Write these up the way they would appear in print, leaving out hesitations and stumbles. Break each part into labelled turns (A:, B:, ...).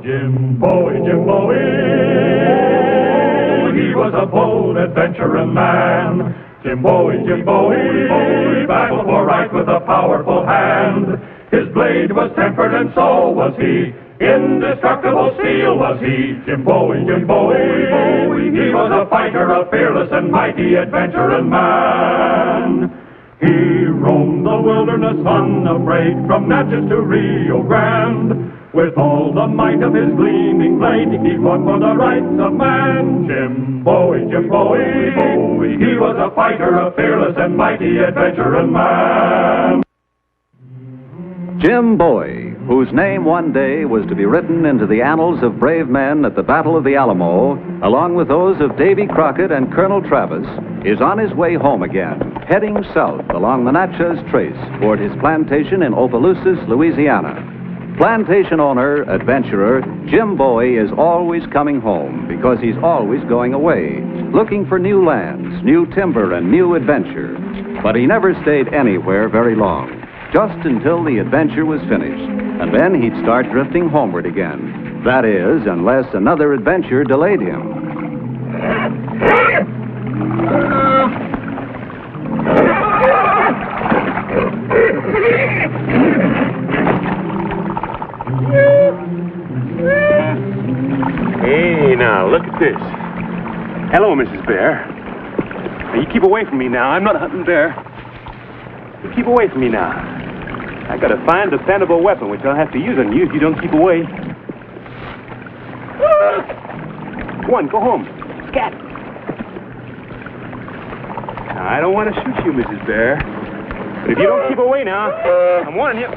A: Jim Bowie, Jim Bowie, he was a bold adventuring man. Jim Bowie, battled for right with a powerful hand. His blade was tempered and so was he. Indestructible steel was he. Jim Bowie, he was a fighter, a fearless and mighty adventuring man. He roamed the wilderness unafraid, from Natchez to Rio Grande. With all the might of his gleaming blade, he fought for the rights of man. Jim Bowie, he was a fighter, a fearless and mighty adventuring man.
B: Jim Bowie, whose name one day was to be written into the annals of brave men at the Battle of the Alamo, along with those of Davy Crockett and Colonel Travis, is on his way home again, heading south along the Natchez Trace toward his plantation in Opelousas, Louisiana. Plantation owner, adventurer, Jim Bowie is always coming home because he's always going away, looking for new lands, new timber, and new adventure. But he never stayed anywhere very long, just until the adventure was finished, and then he'd start drifting homeward again. That is, unless another adventure delayed him.
C: Hey, now, look at this. Hello, Mrs. Bear. Now, you keep away from me now. I'm not a hunting bear. You keep away from me now. I got a fine, dependable weapon, which I'll have to use on you if you don't keep away. Go on, go home. Scat. Now, I don't want to shoot you, Mrs. Bear. But if you don't keep away now, I'm warning you.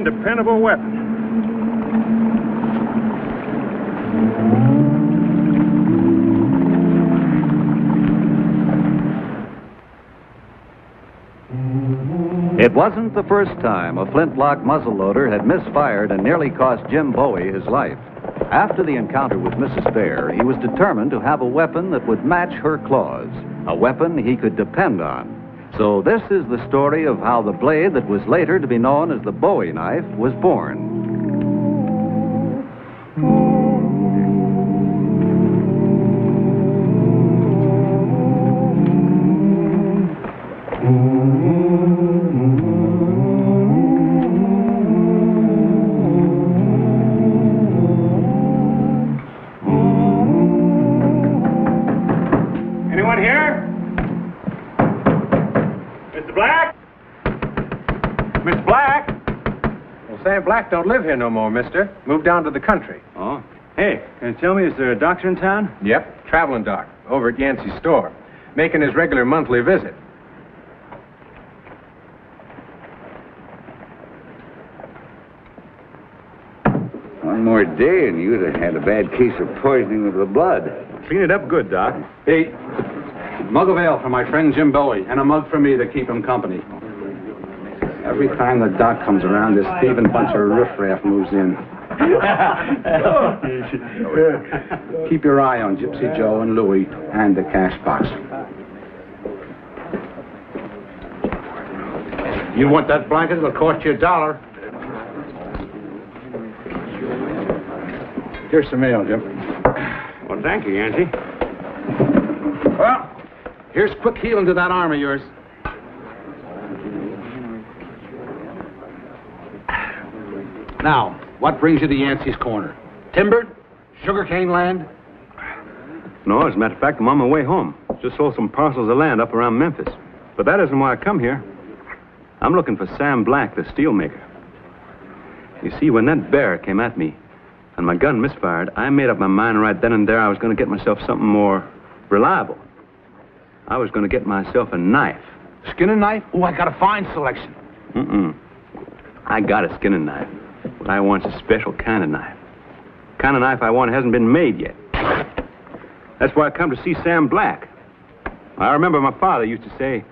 C: Dependable weapon.
B: It wasn't the first time a flintlock muzzleloader had misfired and nearly cost Jim Bowie his life. After the encounter with Mrs. Bear, he was determined to have a weapon that would match her claws, a weapon he could depend on. So this is the story of how the blade that was later to be known as the Bowie knife was born.
C: Anyone here? Mr. Black? Miss Black?
D: Well, Sam Black don't live here no more, mister. Moved down to the country.
C: Oh. Hey, can you tell me, is there a doctor in town?
D: Yep, traveling doc, over at Yancey's store, making his regular monthly visit.
E: One more day and you'd have had a bad case of poisoning of the blood.
C: Clean it up good, Doc.
F: Hey, mug of ale for my friend Jim Bowie, and a mug for me to keep him company. Every time the doc comes around, this thieving bunch of riffraff moves in. Keep your eye on Gypsy Joe and Louie and the cash box. You want that blanket? It'll cost you $1. Here's some mail, Jim.
C: Well, thank you, Yancey.
F: Well, here's quick healing to that arm of yours. Now, what brings you to Yancey's Corner? Timber? Sugarcane land?
C: No, as a matter of fact, I'm on my way home. Just sold some parcels of land up around Memphis. But that isn't why I come here. I'm looking for Sam Black, the steelmaker. You see, when that bear came at me and my gun misfired, I made up my mind right then and there I was going to get myself something more reliable. I was going to get myself a knife.
F: Skinning knife? Oh, I got a fine selection.
C: I got a skinning knife. What I want's a special kind of knife. The kind of knife I want hasn't been made yet. That's why I come to see Sam Black. I remember my father used to say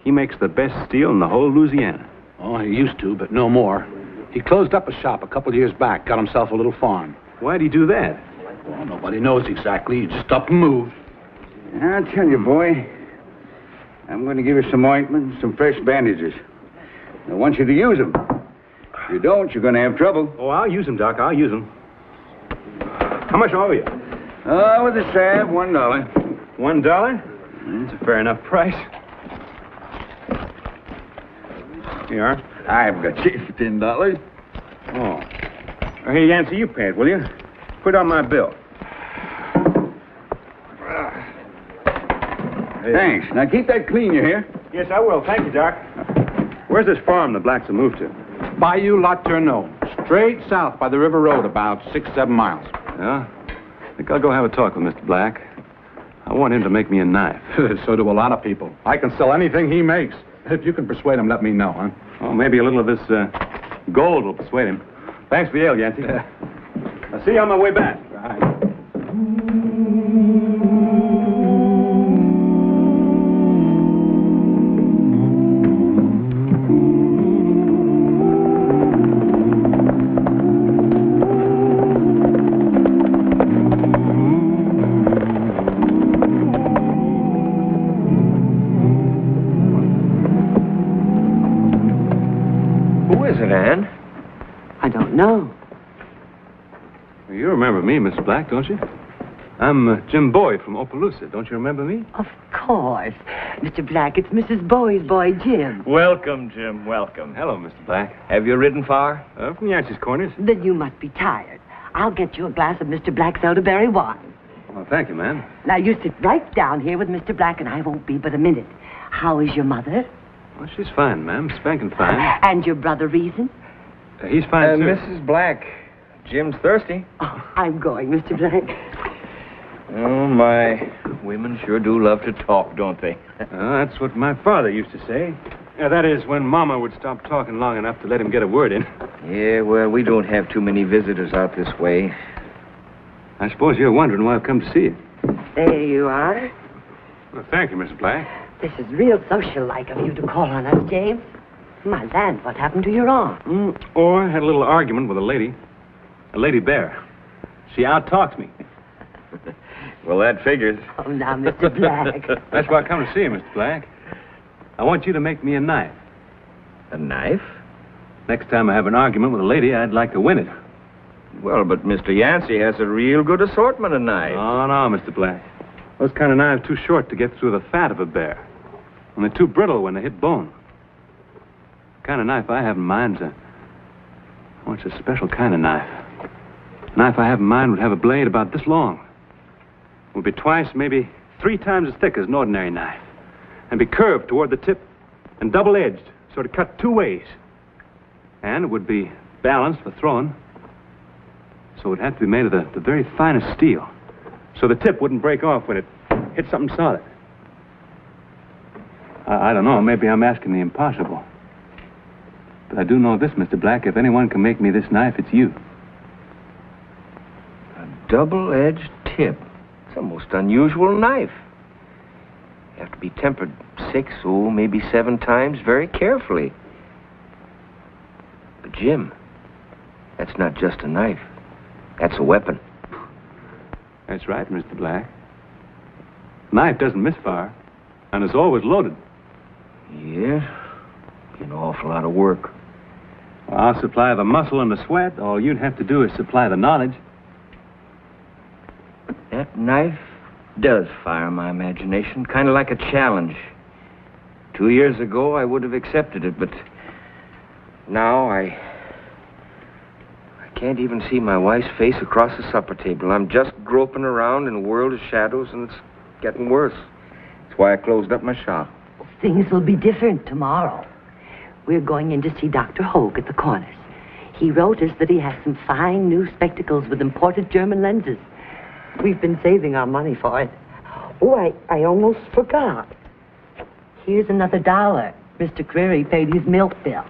C: he makes the best steel in the whole Louisiana.
F: Oh, he used to, but no more. He closed up a shop a couple of years back, got himself a little farm.
C: Why'd he do that?
F: Well, nobody knows exactly. He just up and moved.
E: I'll tell you, boy. I'm going to give you some ointment, some fresh bandages. I want you to use them. If you don't, you're going to have trouble.
C: Oh, I'll use them, Doc. I'll use them. How much owe you?
E: Oh, with a salve, $1.
C: $1? That's a fair enough price. Here you are.
E: I've got you $10.
C: Oh. Hey, Yancey, you pay it, will you? Put on my bill.
E: Thanks. Now keep that clean, you hear?
C: Yes, I will. Thank you, Doc. Where's this farm the Blacks have moved to?
F: Bayou La Tourneau. Straight south by the river road, about 6-7 miles.
C: Yeah? I think I'll go have a talk with Mr. Black. I want him to make me a knife.
F: So do a lot of people. I can sell anything he makes. If you can persuade him, let me know, huh?
C: Oh, maybe a little of this gold will persuade him. Thanks for the ale, Yancey. I'll see you on my way back.
F: Right.
G: I don't know.
C: Well, you remember me, Mr. Black, don't you? I'm Jim Bowie from Opelousas. Don't you remember me?
G: Of course. Mr. Black, it's Mrs. Bowie's boy, Jim.
H: Welcome, Jim, welcome.
C: Hello, Mr. Black.
H: Have you ridden far?
C: From Yancey's Corners.
G: Then you must be tired. I'll get you a glass of Mr. Black's elderberry wine.
C: Well, thank you, ma'am.
G: Now, you sit right down here with Mr. Black, and I won't be but a minute. How is your mother?
C: Well, she's fine, ma'am. Spanking fine.
G: And your brother Reason?
C: He's fine, too.
H: Mrs. Black, Jim's thirsty.
G: Oh, I'm going, Mr. Black.
H: Oh, my. Women sure do love to talk, don't they?
C: That's what my father used to say. That is, when Mama would stop talking long enough to let him get a word in.
H: Yeah, well, we don't have too many visitors out this way.
C: I suppose you're wondering why I've come to see you.
G: There you are.
C: Well, thank you, Mr. Black.
G: This is real social-like of you to call on us, James. My land, what happened to your arm?
C: Or I had a little argument with a lady bear. She out-talks me.
H: Well, that figures.
G: Oh, now, Mr. Black.
C: That's why I come to see you, Mr. Black. I want you to make me a knife.
H: A knife?
C: Next time I have an argument with a lady, I'd like to win it.
H: Well, but Mr. Yancey has a real good assortment of knives.
C: Oh, no, Mr. Black. Those kind of knives are too short to get through the fat of a bear. And they're too brittle when they hit bone. The kind of knife I have in mind is it's a special kind of knife. The knife I have in mind would have a blade about this long. It would be twice, maybe 3 times as thick as an ordinary knife. And be curved toward the tip and double-edged, so to cut 2 ways. And it would be balanced for throwing. So it would have to be made of the very finest steel. So the tip wouldn't break off when it hit something solid. I don't know, maybe I'm asking the impossible. But I do know this, Mr. Black. If anyone can make me this knife, it's you.
H: A double-edged tip. It's a most unusual knife. You have to be tempered 6, maybe 7 times very carefully. But, Jim, that's not just a knife. That's a weapon.
C: That's right, Mr. Black. Knife doesn't misfire, and it's always loaded.
H: Yeah, an awful lot of work.
C: Well, I'll supply the muscle and the sweat. All you'd have to do is supply the knowledge.
H: That knife does fire my imagination, kind of like a challenge. 2 years ago, I would have accepted it, but now I can't even see my wife's face across the supper table. I'm just groping around in a world of shadows, and it's getting worse. why I closed up my shop.
G: Things will be different tomorrow. We're going in to see Dr. Hogue at the Corners. He wrote us that he has some fine new spectacles with imported German lenses. We've been saving our money for it. Oh, I almost forgot. Here's another $1. Mr. Creary paid his milk bill.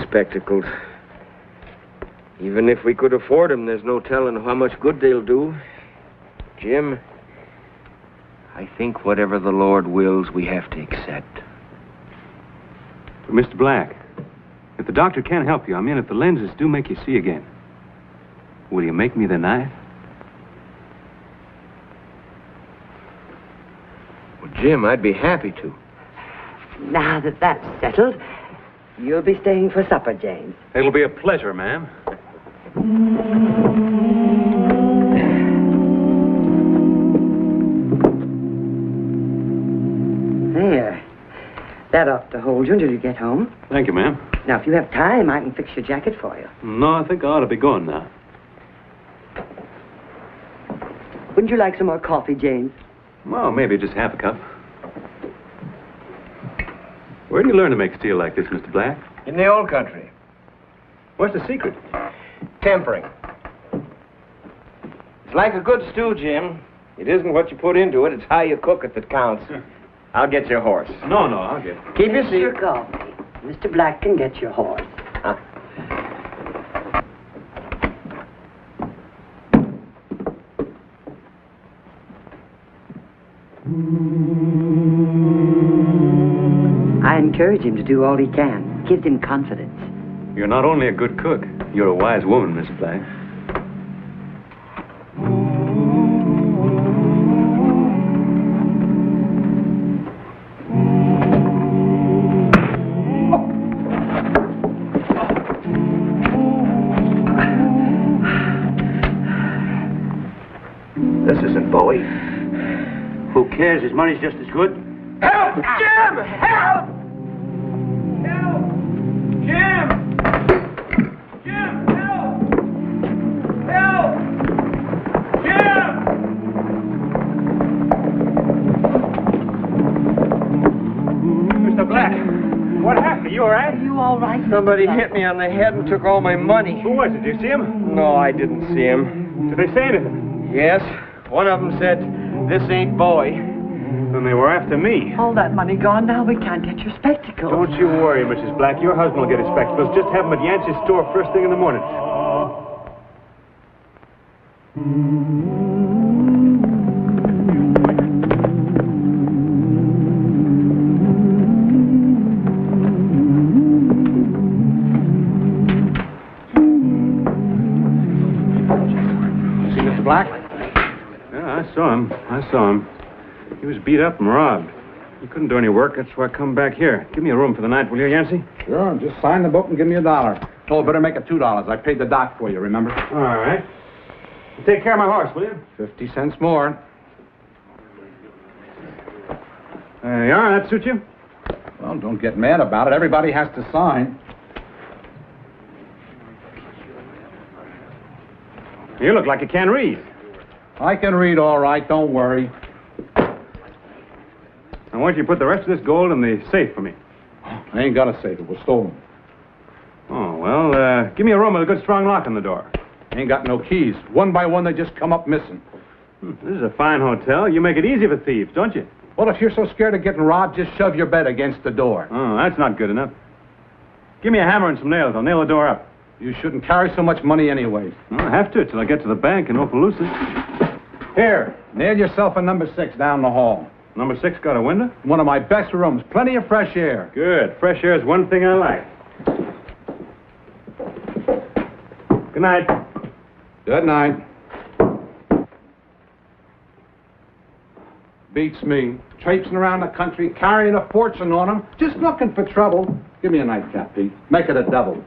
H: Spectacles. Even if we could afford them, there's no telling how much good they'll do. Jim, I think whatever the Lord wills, we have to accept.
C: Mr. Black, if the doctor can't help you, I mean, if the lenses do make you see again, will you make me the knife?
H: Well, Jim, I'd be happy to.
G: Now that that's settled, you'll be staying for supper, James.
C: It'll be a pleasure, ma'am.
G: There. That ought to hold you until you get home.
C: Thank you, ma'am.
G: Now, if you have time, I can fix your jacket for you.
C: No, I think I ought to be going now.
G: Wouldn't you like some more coffee, James?
C: Well, maybe just half a cup. Where did you learn to make steel like this, Mr. Black?
H: In the old country.
C: What's the secret?
H: Tempering. It's like a good stew, Jim. It isn't what you put into it, it's how you cook it that counts. I'll get your horse.
C: No, I'll get it.
H: Keep your
G: Finish
H: seat.
G: your coffee. Mr. Black can get your horse. I encourage him to do all he can. Gives him confidence.
C: You're not only a good cook, you're a wise woman, Mrs. Black.
E: This isn't Bowie. Who cares? His money's just as good.
H: Help! Jim! Help! Help! Jim! Jim, help! Help! Jim!
C: Mr. Black, what happened? You all right?
G: Are you all right?
H: Somebody hit me on the head and took all my money.
C: Who was it? Did you see him?
H: No, I didn't see him.
C: Did they say anything?
H: Yes, one of them said, "This ain't Bowie."
C: Then they were after me.
G: All that money gone now, we can't get your spectacles.
C: Don't you worry, Mrs. Black. Your husband will get his spectacles. Just have them at Yancey's store first thing in the morning.
F: See Mr. Black?
C: Yeah, I saw him. He was beat up and robbed. He couldn't do any work. That's why I come back here. Give me a room for the night, will you, Yancey?
F: Sure, just sign the book and give me $1. Oh, better make it $2. I paid the doc for you, remember?
C: All right. You take care of my horse, will you?
F: 50 cents more.
C: There you are. That suit you?
F: Well, don't get mad about it. Everybody has to sign.
C: You look like you can't read.
F: I can read all right, don't worry.
C: I want you to put the rest of this gold in the safe for me.
F: I ain't got a safe. It was stolen.
C: Oh, well, give me a room with a good strong lock on the door.
F: Ain't got no keys. One by one, they just come up missing.
C: This is a fine hotel. You make it easy for thieves, don't you?
F: Well, if you're so scared of getting robbed, just shove your bed against the door.
C: Oh, that's not good enough. Give me a hammer and some nails. I'll nail the door up.
F: You shouldn't carry so much money anyway.
C: Well, I have to till I get to the bank in Opelousas.
F: Here, nail yourself a number 6 down the hall.
C: Number 6 got a window?
F: One of my best rooms. Plenty of fresh air.
C: Good. Fresh air is one thing I like. Good night.
F: Good night. Beats me. Traipsing around the country, carrying a fortune on him, just looking for trouble. Give me a nightcap, Pete. Make it a double.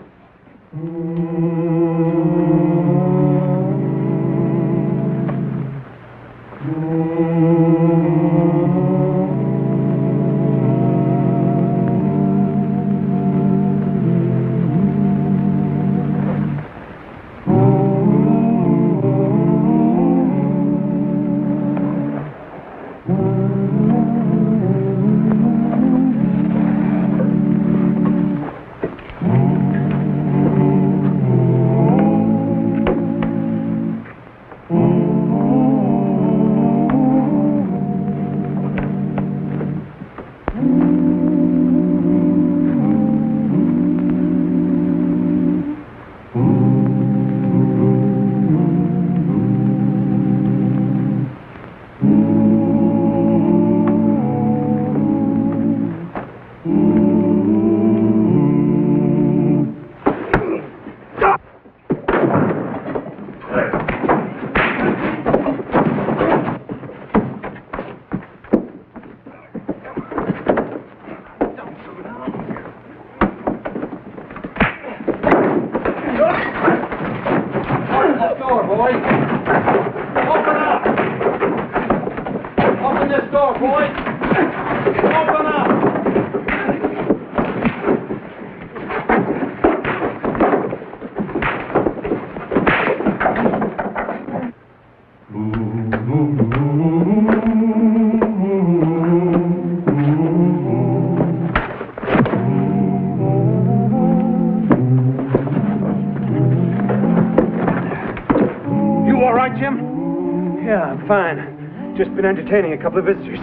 C: right, Jim? Yeah, I'm fine. Just been entertaining a couple of visitors.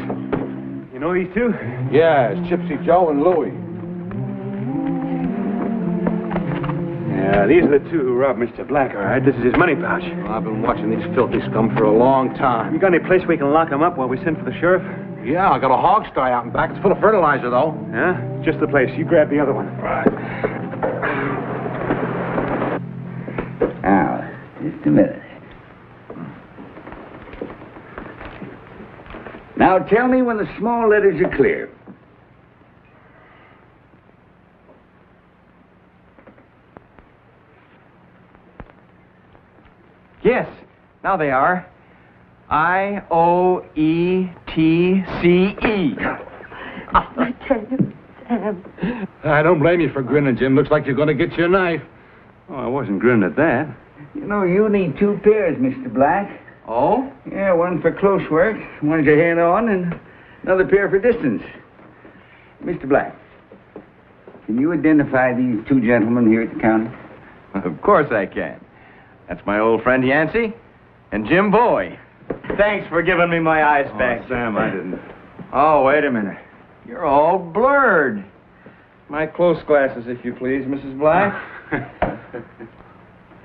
C: You know these two?
F: Yeah, it's Gypsy Joe and Louie.
C: Yeah, these are the two who robbed Mr. Black, all right? This is his money pouch.
F: Well, I've been watching these filthy scum for a long time.
C: You got any place we can lock them up while we send for the sheriff?
F: Yeah, I got a hog sty out in back. It's full of fertilizer, though.
C: Yeah? Just the place. You grab the other one.
F: Right.
E: Now, just a minute. Now tell me when the small letters are clear.
H: Yes, now they are. I-O-E-T-C-E.
G: I tell you, Sam.
F: I don't blame you for grinning, Jim. Looks like you're going to get your knife.
C: Oh, I wasn't grinning at that.
E: You know, you need 2 pairs, Mr. Black.
H: Oh?
E: Yeah, one for close work, one to hand on, and another pair for distance. Mr. Black, can you identify these 2 gentlemen here at the counter?
H: Of course I can. That's my old friend Yancey and Jim Bowie. Thanks for giving me my eyes back.
C: Sam, I didn't.
H: Oh, wait a minute. You're all blurred. My close glasses, if you please, Mrs. Black.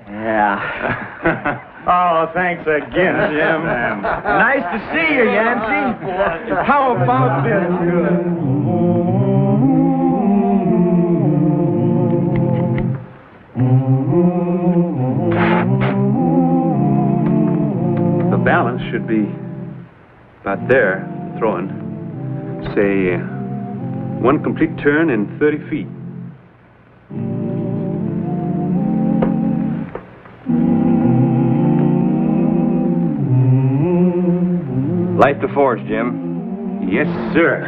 H: Yeah. Oh, thanks again, Jim. Nice to see you, Yancey. How about this?
C: The balance should be about there, throwing. Say, 1 complete turn in 30 feet.
H: Light the force, Jim.
C: Yes, sir.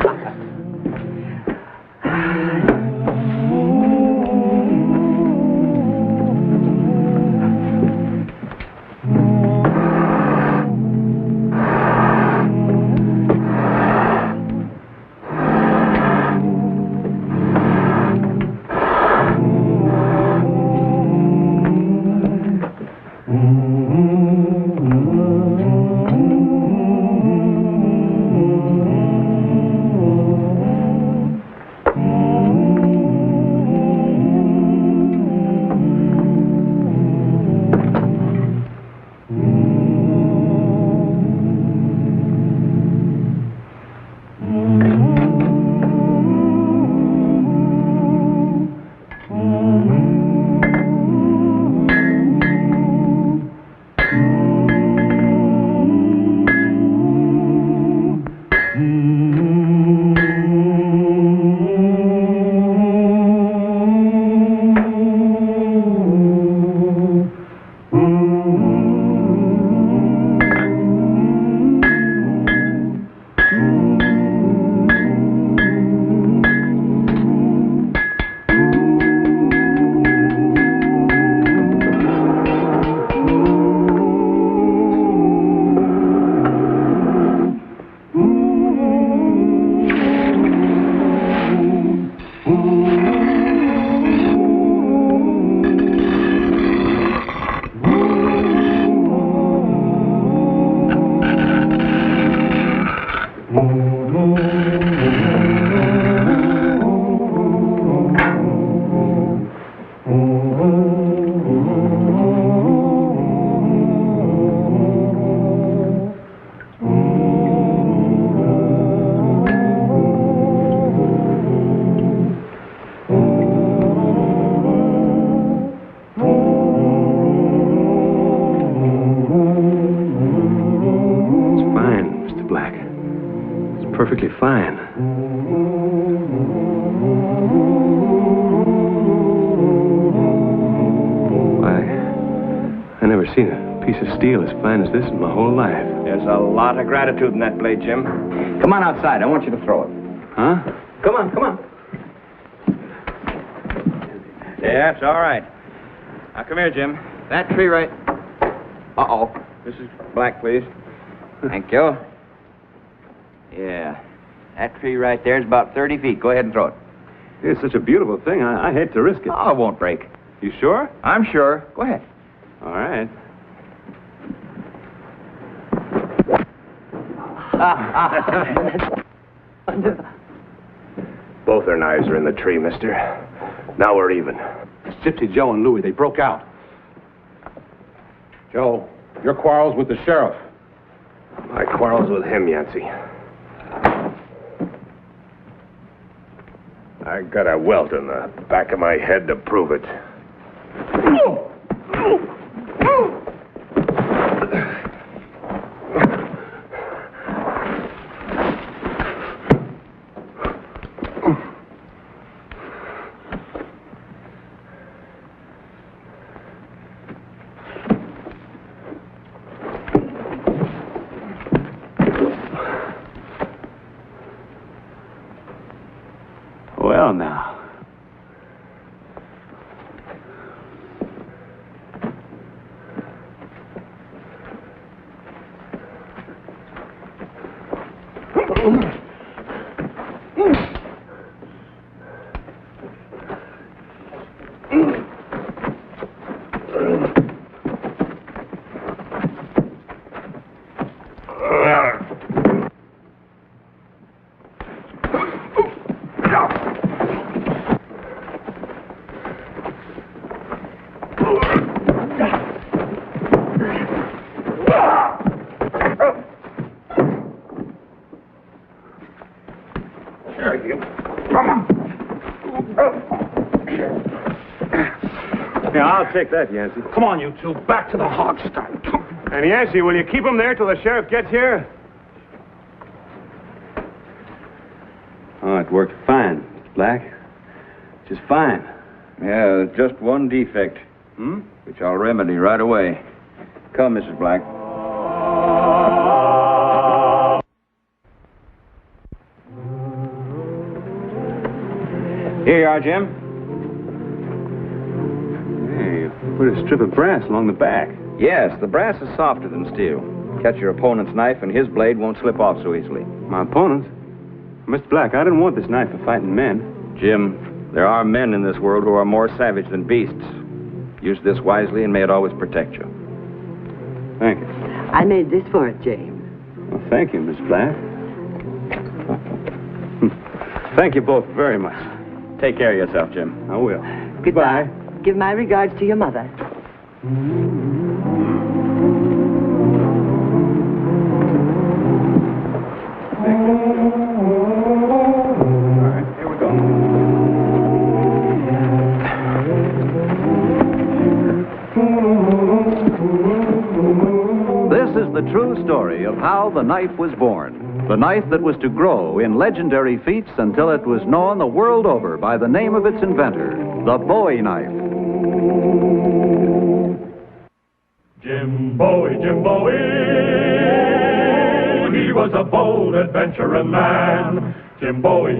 C: Perfectly fine. I never seen a piece of steel as fine as this in my whole life.
H: There's a lot of gratitude in that blade, Jim. Come on outside. I want you to throw it.
C: Huh?
H: Come on, come on. Yeah, it's all right. Now, come here, Jim. That tree right... Uh-oh. Mrs. Black, please. Thank you. Yeah. That tree right there is about 30 feet. Go ahead and throw it.
C: It's such a beautiful thing. I hate to risk it.
H: Oh, it won't break.
C: You sure?
H: I'm sure. Go ahead.
C: All right.
G: That's wonderful.
C: Both their knives are in the tree, mister. Now we're even.
F: It's Gypsy Joe and Louie. They broke out. Joe, your quarrel's with the sheriff.
C: My quarrel's with him, Yancey. I got a welt in the back of my head to prove it. Well, now. Yeah, I'll take that, Yancey.
F: Come on, you two. Back to the hog style.
C: And Yancey, will you keep him there till the sheriff gets here?
I: Oh, it worked fine, Black. Just fine.
E: Yeah, there's just one defect. Which I'll remedy right away. Come, Mrs. Black. Here you are, Jim.
I: Hey, put a strip of brass along the back.
E: Yes, the brass is softer than steel. Catch your opponent's knife and his blade won't slip off so easily.
I: My opponent? Mr. Black, I didn't want this knife for fighting men.
E: Jim, there are men in this world who are more savage than beasts. Use this wisely and may it always protect you.
I: Thank you.
G: I made this for it, James.
I: Well, thank you, Miss Black. Thank you both very much.
E: Take care of yourself, Jim.
I: I will.
G: Goodbye. Give my regards to your mother.
B: This is the true story of how the knife was born. The knife that was to grow in legendary feats until it was known the world over by the name of its inventor, the Bowie knife.
A: Jim Bowie, he was a bold adventuring man. Jim Bowie,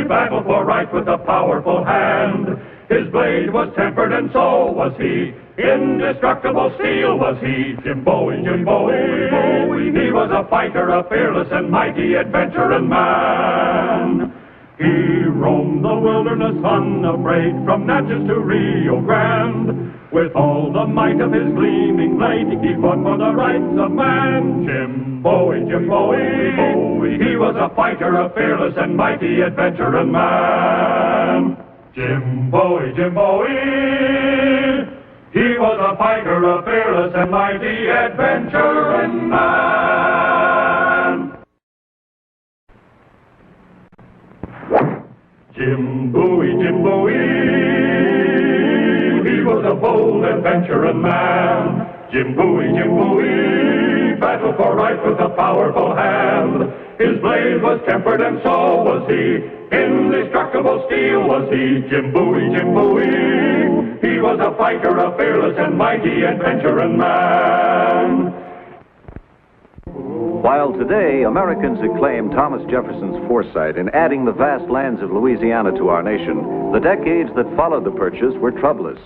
A: battled for right with a powerful hand. His blade was tempered and so was he. Indestructible steel was he. Jim Bowie, he was a fighter, a fearless and mighty adventuring man. He roamed the wilderness unafraid, from Natchez to Rio Grande. With all the might of his gleaming blade, he fought for the rights of man. Jim Bowie, he was a fighter, a fearless and mighty adventuring man. Jim Bowie, he was a fighter, a fearless and mighty adventuring man. Jim Bowie, he was a bold adventuring man. Jim Bowie, battled for right with a powerful hand. His blade was tempered and so was he. Indestructible steel was he. Jim Bowie, he was a fighter, a fearless and mighty adventuring man.
B: While today Americans acclaim Thomas Jefferson's foresight in adding the vast lands of Louisiana to our nation, the decades that followed the purchase were troublous.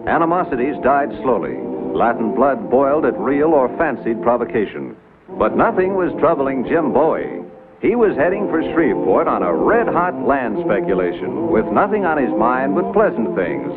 B: Animosities died slowly. Latin blood boiled at real or fancied provocation. But nothing was troubling Jim Bowie. He was heading for Shreveport on a red-hot land speculation, with nothing on his mind but pleasant things.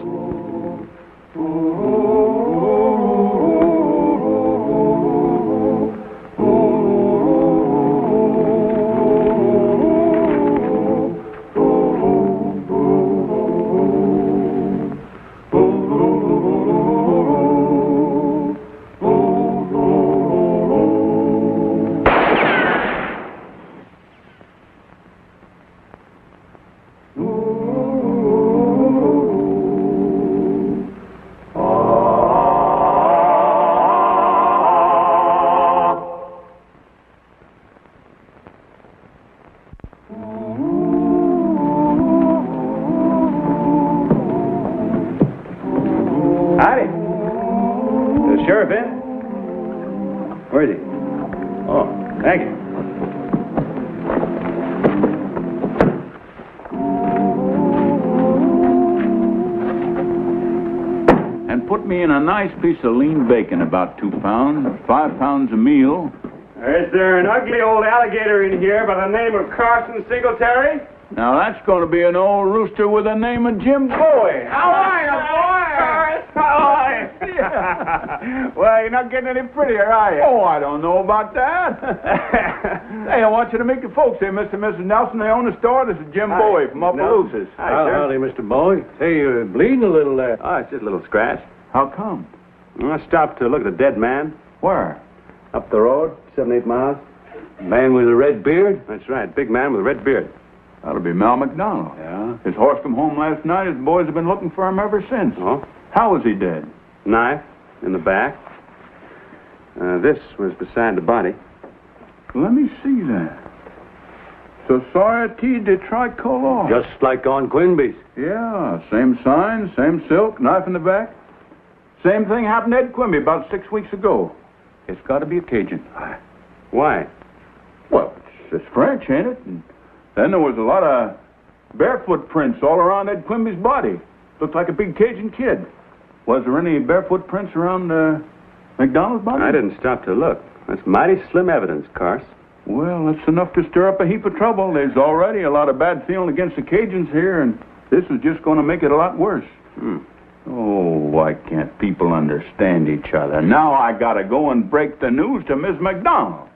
C: Sheriff in? Where is he? Oh, thank you.
J: And put me in a nice piece of lean bacon, about 2 pounds, 5 pounds a meal.
C: Is there an ugly old alligator in here by the name of Carson Singletary?
J: Now, that's going to be an old rooster with the name of Jim Bowie.
C: How are you, boy? How are you? Well, you're not getting any prettier, are you?
J: Oh, I don't know about that. Hey, I want you to meet the folks here, Mr. and Mrs. Nelson. They own the store. This is Jim Bowie from Opelousas.
C: Hi, sir.
K: Howdy, Mr. Bowie. Hey, you're bleeding a little there.
C: Oh, it's just a little scratch.
J: How come?
C: I stopped to look at the dead man.
J: Where?
C: Up the road, 7-8 miles.
K: Man with a red beard?
C: That's right, big man with a red beard.
J: That'll be Mal McDonald.
C: Yeah?
J: His horse come home last night. His boys have been looking for him ever since.
C: Oh?
J: How was he dead?
C: Knife in the back. This was beside the body.
J: Let me see that. Society de Tricolor.
K: Just like on Quinby's.
J: Yeah, same sign, same silk, knife in the back. Same thing happened to Ed Quimby about 6 weeks ago. It's got to be a Cajun.
C: Why?
J: Well, it's French, ain't it? And then there was a lot of barefoot prints all around Ed Quimby's body. Looked like a big Cajun kid. Was there any barefoot prints around McDonald's body?
C: I didn't stop to look. That's mighty slim evidence, Cars.
J: Well, that's enough to stir up a heap of trouble. There's already a lot of bad feeling against the Cajuns here, and this is just going to make it a lot worse. Oh, why can't people understand each other? Now I got to go and break the news to Miss McDonald.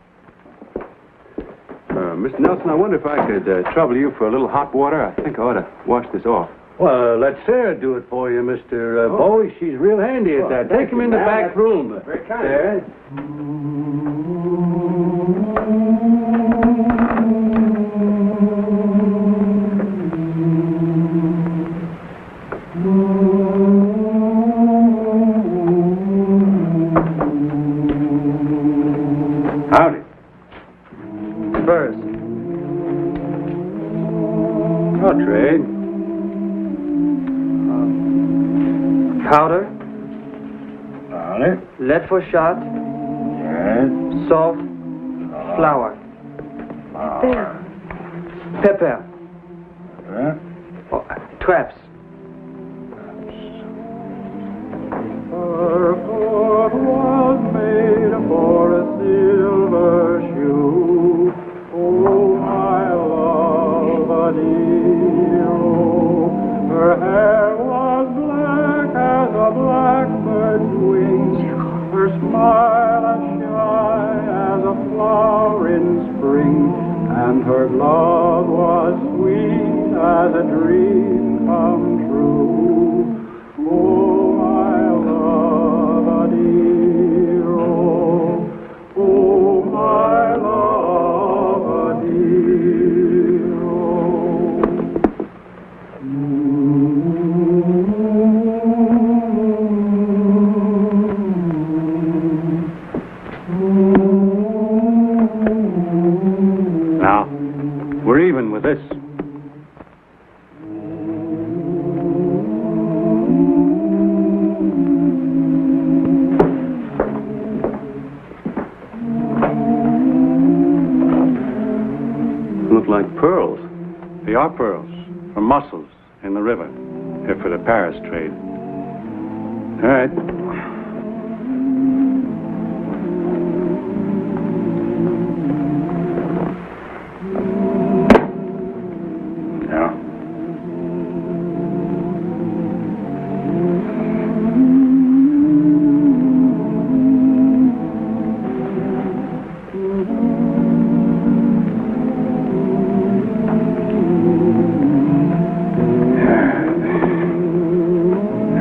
C: Mr. Nelson, I wonder if I could trouble you for a little hot water. I think I ought to wash this off.
K: Well, let Sarah do it for you, Mr. Bowie. She's real handy at that. Take him in the back room.
C: Very kind.
K: Sarah.
C: Howdy.
K: First.
C: No trade.
L: Powder,
K: Howdy.
L: lead for shot,
K: Yes.
L: salt, flour, pepper, traps.
A: Her foot was made for a silver shoe. Oh, my love, a dear. Her hair was black as a blackbird's wing. Her smile as shy as a flower in spring. And her love was sweet as a dream come true. Oh, my love, a dear. Oh, my love, a dear.
C: Now, we're even with this. Look like pearls. They are pearls from mussels in the river. They're for the Paris trade. All right. Now.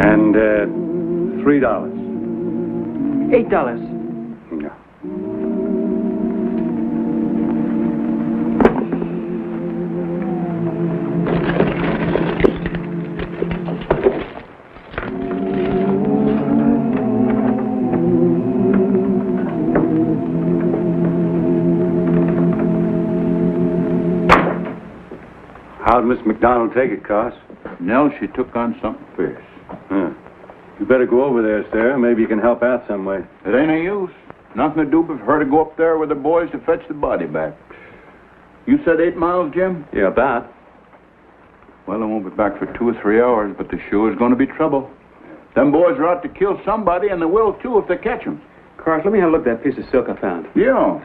C: And $3.
L: $8.
C: Yeah. How'd Miss McDonald take it, Cos?
J: Nell, she took on something fierce.
C: Huh.
I: You better go over there, sir. Maybe you can help out some way.
J: It ain't any use. Nothing to do but for her to go up there with the boys to fetch the body back. You said 8 miles, Jim?
I: Yeah, about.
J: Well, I won't be back for 2 or 3 hours, but there sure is going to be trouble. Them boys are out to kill somebody, and they will, too, if they catch them.
I: Carson, let me have a look at that piece of silk I found.
J: Yeah.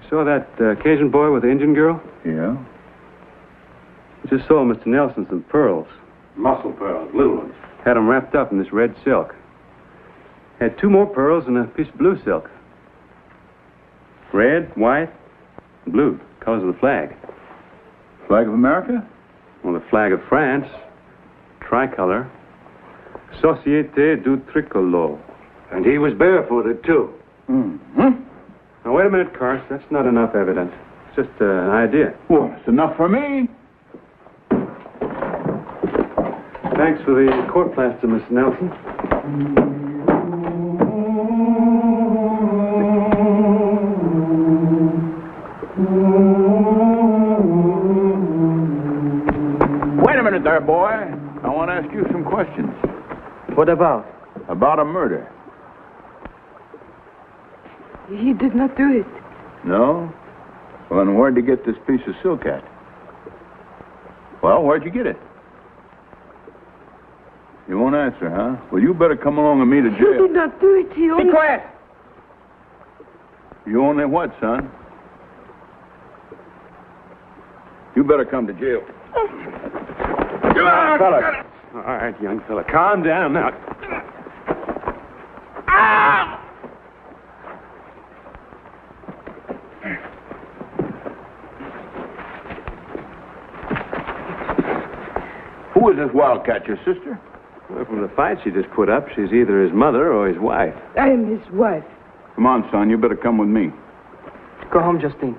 I: You saw that Cajun boy with the Indian girl?
J: Yeah.
I: I just saw Mr. Nelson some pearls.
K: Muscle pearls, little ones.
I: Had them wrapped up in this red silk. Had 2 more pearls and a piece of blue silk. Red, white, and blue. Colors of the flag.
J: Flag of America?
I: Well, the flag of France. Tricolor. Société du Tricolore.
K: And he was barefooted, too.
J: Mm-hmm.
I: Now, wait a minute, Carson. That's not enough evidence. It's just an idea.
J: Well, it's enough for me.
I: Thanks for the court plaster, Miss Nelson.
J: Wait a minute there, boy. I want to ask you some questions.
L: What about?
J: About a murder.
M: He did not do it.
J: No? Well, then where'd you get this piece of silk at? Well, where'd you get it? You won't answer, huh? Well, you better come along with me to
M: He
J: jail.
M: did not do it. He only...
L: Be quiet!
J: You only what, son? You better come to jail.
C: Fella. All right, young fella. Calm down now.
J: Who is this wildcat, your sister?
I: Well, from the fight she just put up, she's either his mother or his wife.
M: I am his wife.
J: Come on, son. You better come with me.
L: Go home, Justine.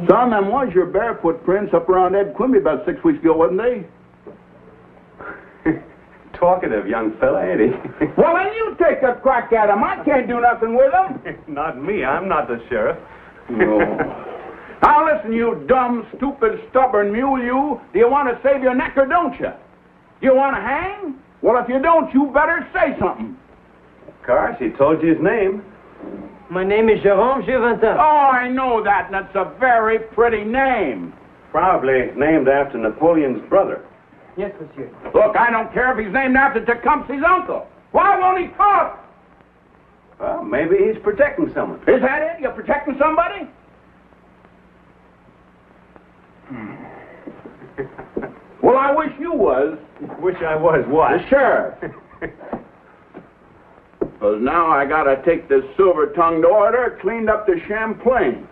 J: Son, them was your barefoot prints up around Ed Quimby about 6 weeks ago, wasn't they?
I: Talkative young fella, ain't he?
J: Well, then you take a crack at him. I can't do nothing with him.
I: Not me. I'm not the sheriff.
J: No. Now listen, you dumb, stupid, stubborn mule, you. Do you want to save your neck or don't you? Do you want to hang? Well, if you don't, you better say something.
I: Cars, he told you his name.
L: My name is Jérôme Girvantin.
J: Oh, I know that, and that's a very pretty name.
I: Probably named after Napoleon's brother.
L: Yes, monsieur.
J: Look, I don't care if he's named after Tecumseh's uncle. Why won't he talk?
I: Well, maybe he's protecting someone.
J: Is that it? You're protecting somebody? Well, I wish you was.
I: Wish I was what?
J: The sheriff. Because now I got to take this silver-tongued order cleaned up to Champlain.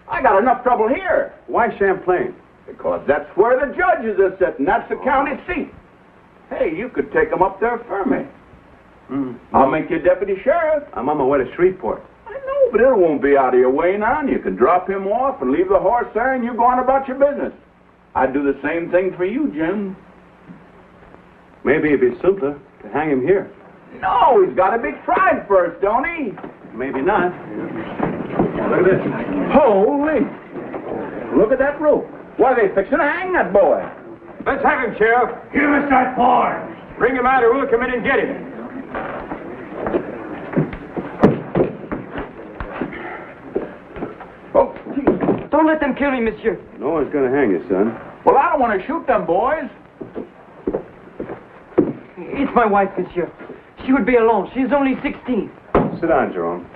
J: I got enough trouble here.
I: Why Champlain?
J: Because that's where the judges are sitting. That's the county seat. Hey, you could take them up there for me. I'll make you deputy sheriff.
I: I'm on my way to Shreveport.
J: I know, but it won't be out of your way now. You can drop him off and leave the horse there, and you go on about your business. I'd do the same thing for you, Jim.
I: Maybe it'd be simpler to hang him here.
J: No, he's got to be tried first, don't he?
I: Maybe not. Look at this.
J: Holy! Look at that rope. Why, they fixing to hang that boy.
C: Let's have him, Sheriff. Give us that boy. Bring him out or we'll come in and get him.
J: Oh, geez.
L: Don't let them kill me, monsieur.
I: No one's going to hang you, son.
J: Well, I don't want to shoot them boys.
L: It's my wife, monsieur. She would be alone. She's only 16.
I: Sit down, Jerome.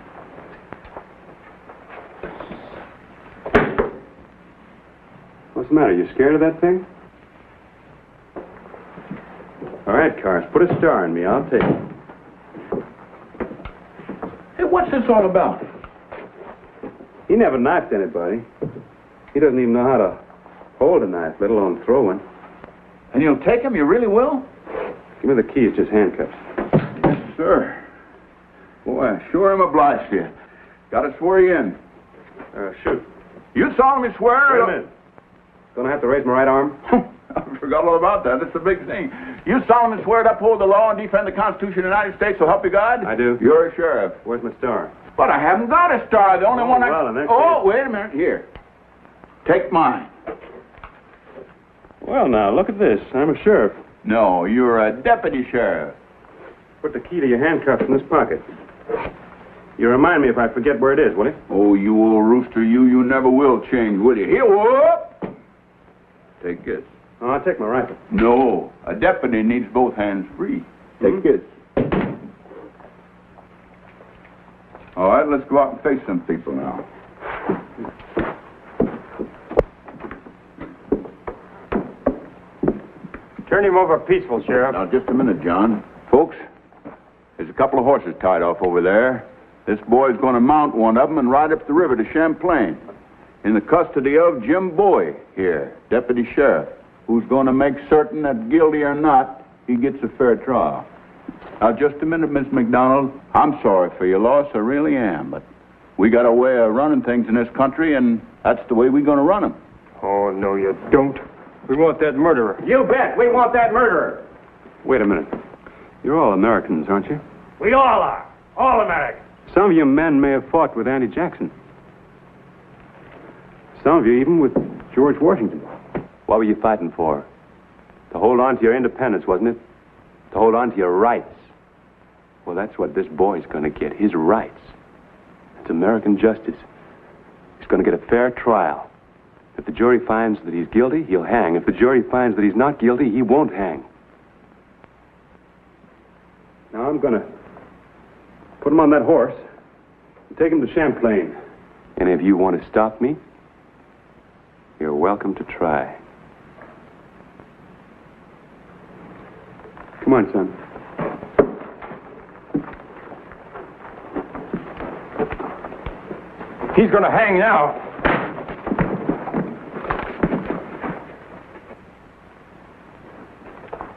I: What's the matter? You scared of that thing? All right, Cars, put a star in me. I'll take it.
J: Hey, what's this all about?
I: He never knifed anybody. He doesn't even know how to hold a knife, let alone throw one.
J: And you'll take him? You really will?
I: Give me the keys, just handcuffs.
J: Yes, sir. Boy, I sure am obliged to you. Got to swear you in.
I: Shoot.
J: You solemnly swear...
I: Wait a minute. Gonna have to raise my right arm?
J: Forgot all about that. That's the big thing. You solemnly swear to uphold the law and defend the Constitution of the United States, so help you God?
I: I do.
J: You're a sheriff.
I: Where's my star?
J: But I haven't got a star. The only one I...
I: well, in that
J: Oh, wait a minute. Here. Take mine.
I: Well, now, look at this. I'm a sheriff.
J: No, you're a deputy sheriff.
I: Put the key to your handcuffs in this pocket. You remind me if I forget where it is, will you?
J: Oh, you old rooster, you never will change, will you? Here, whoop! Take this.
I: Oh, I'll take my rifle.
J: No, a deputy needs both hands free. Take this. All right, let's go out and face some people now.
I: Turn him over peaceful, Sheriff.
J: Now, just a minute, John. Folks, there's a couple of horses tied off over there. This boy's going to mount one of them and ride up the river to Champlain in the custody of Jim Bowie here, deputy sheriff, who's going to make certain that guilty or not, he gets a fair trial. Now, just a minute, Miss McDonald. I'm sorry for your loss, I really am, but we got a way of running things in this country, and that's the way we're going to run them.
I: Oh, no, you don't. We want that murderer.
C: You bet. We want that murderer.
I: Wait a minute. You're all Americans, aren't you?
C: We all are. All Americans.
I: Some of you men may have fought with Andy Jackson. Some of you even with George Washington. What were you fighting for? To hold on to your independence, wasn't it? To hold on to your rights. Well, that's what this boy's going to get, his rights. It's American justice. He's going to get a fair trial. If the jury finds that he's guilty, he'll hang. If the jury finds that he's not guilty, he won't hang. Now, I'm going to put him on that horse and take him to Champlain. And if you want to stop me, you're welcome to try. Come on, son.
C: He's going to hang now.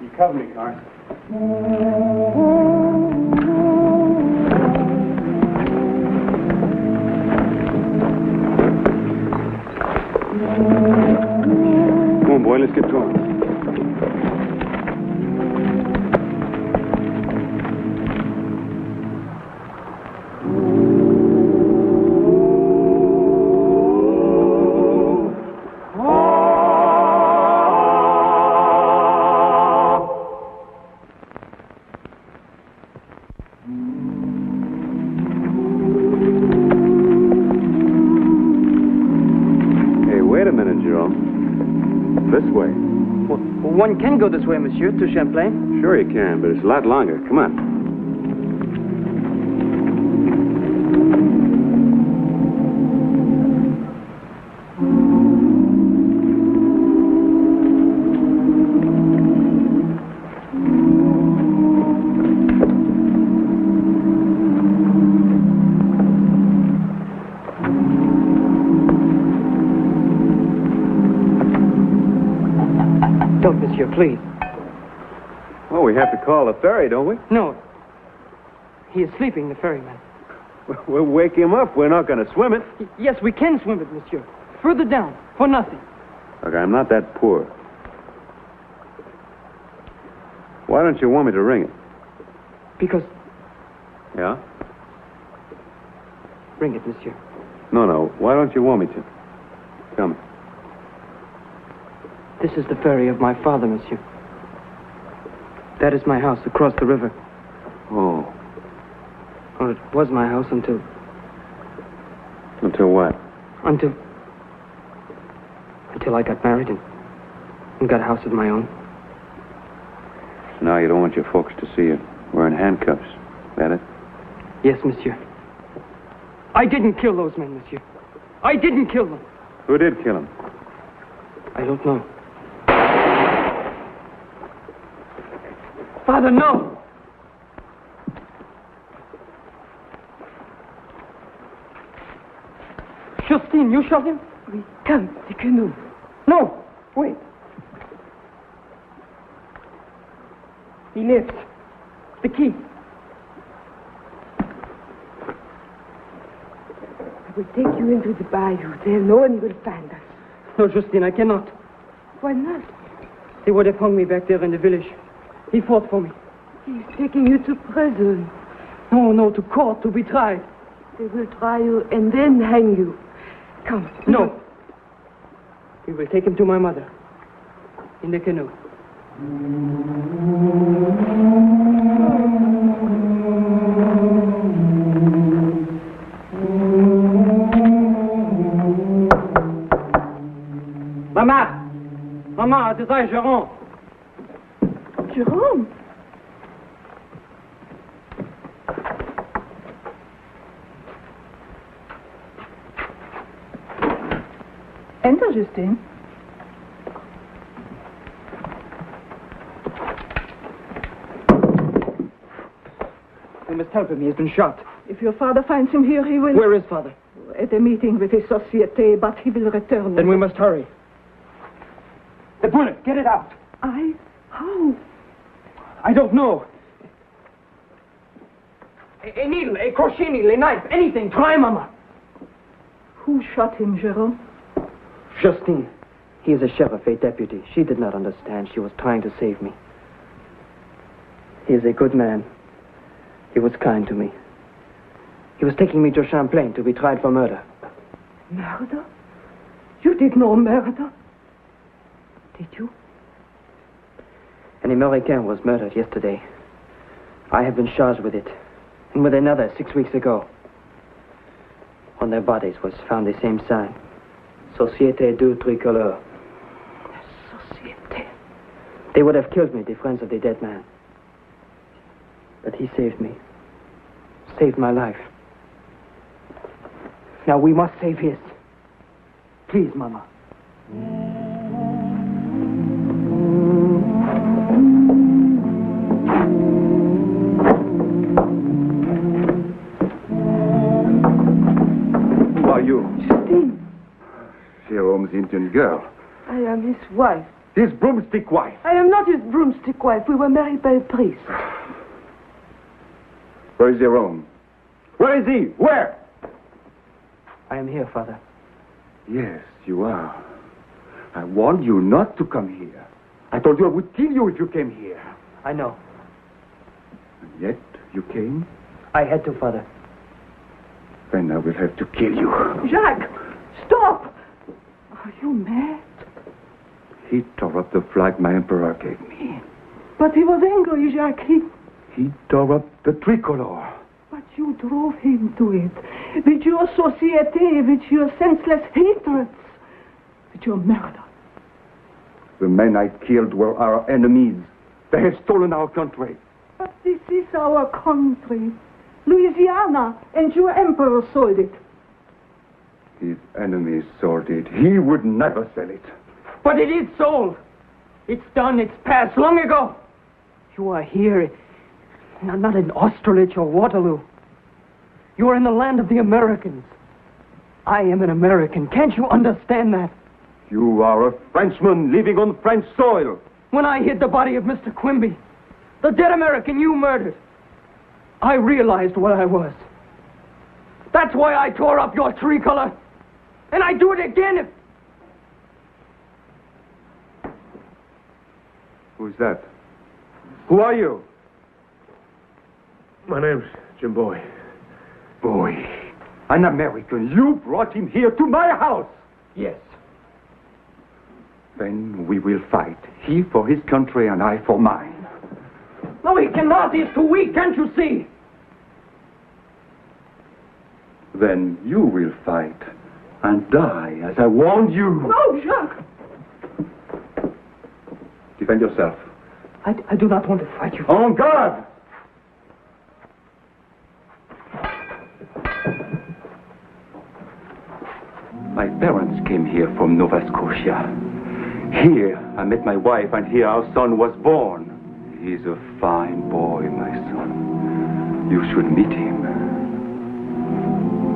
I: You cover me, Carson. Come on, boy, let's get going.
L: One can go this way, monsieur, to Champlain.
I: Sure you can, but it's a lot longer. Come on.
L: Don't, monsieur, please.
I: Well, we have to call the ferry, don't we?
L: No. He is sleeping, the ferryman.
I: We'll wake him up. We're not going to swim it.
L: Yes, we can swim it, monsieur. Further down, for nothing.
I: Look, I'm not that poor. Why don't you want me to ring it?
L: Because...
I: Yeah?
L: Ring it, monsieur.
I: No. Why don't you want me to? Tell me.
L: This is the ferry of my father, monsieur. That is my house across the river.
I: Oh.
L: Well, it was my house until...
I: Until what?
L: Until I got married and got a house of my own.
I: So now you don't want your folks to see you wearing handcuffs. That it?
L: Yes, monsieur. I didn't kill those men, monsieur. I didn't kill them.
I: Who did kill them?
L: I don't know. Father, no! Justine, you shot him?
M: Oui, come, the canoe.
L: No, wait. He lives. The key.
M: I will take you into the bayou. There no one will find us.
L: No, Justine, I cannot.
M: Why not?
L: They would have hung me back there in the village. He fought for me.
M: He's taking you to prison.
L: No, to court, to be tried.
M: They will try you and then hang you. Come.
L: No. We will take him to my mother. In the canoe. Maman, it is I, Jérôme.
M: Jérôme? Enter, Justine.
L: We must help him. He has been shot.
M: If your father finds him here, he will...
L: Where is father?
M: At a meeting with his société, but he will return.
L: Then we must hurry. The bullet, get it out.
M: How?
L: I don't know. A needle, a crochet needle, a knife, anything. Try, Mama.
M: Who shot him, Jérôme?
L: Justine. He is a sheriff, a deputy. She did not understand. She was trying to save me. He is a good man. He was kind to me. He was taking me to Champlain to be tried for murder.
M: Murder? You did no murder? Did you?
L: An American was murdered yesterday. I have been charged with it. And with another 6 weeks ago. On their bodies was found the same sign. Société du Tricolore.
M: Société.
L: They would have killed me, the friends of the dead man. But he saved me. Saved my life. Now we must save his. Please, Mama.
J: Who are you?
M: Justine.
J: Jérôme's Indian girl.
M: I am his wife.
J: His broomstick wife.
M: I am not his broomstick wife. We were married by a priest.
J: Where is Jérôme? Where is he? Where?
L: I am here, Father.
J: Yes, you are. I warned you not to come here. I told you I would kill you if you came here.
L: I know.
J: And yet, you came?
L: I had to, Father.
J: Then I will have to kill you.
M: Jacques! Stop! Are you mad?
J: He tore up the flag my emperor gave me.
M: But he was angry, Jacques.
J: He tore up the tricolor.
M: But you drove him to it. With your société, with your senseless hatreds, with your murder.
J: The men I killed were our enemies. They have stolen our country.
M: But this is our country. Louisiana, and your emperor sold it.
J: His enemies sold it. He would never sell it.
L: But it is sold. It's done. It's past long ago. You are here. Not in Austerlitz or Waterloo. You are in the land of the Americans. I am an American. Can't you understand that?
J: You are a Frenchman living on French soil.
L: When I hid the body of Mr. Quimby, the dead American you murdered, I realized what I was. That's why I tore up your tricolor. And I'd do it again if...
J: Who's that? Who are you?
C: My name's Jim Bowie.
J: Bowie. An American. You brought him here to my house.
L: Yes.
J: Then we will fight. He for his country and I for mine.
L: No, he cannot. He's too weak. Can't you see?
J: Then you will fight and die as I warned you.
M: No, Jacques.
J: Defend yourself.
L: I do not want to fight you.
J: En garde! My parents came here from Nova Scotia. Here I met my wife, and here our son was born. He's a fine boy, my son. You should meet him.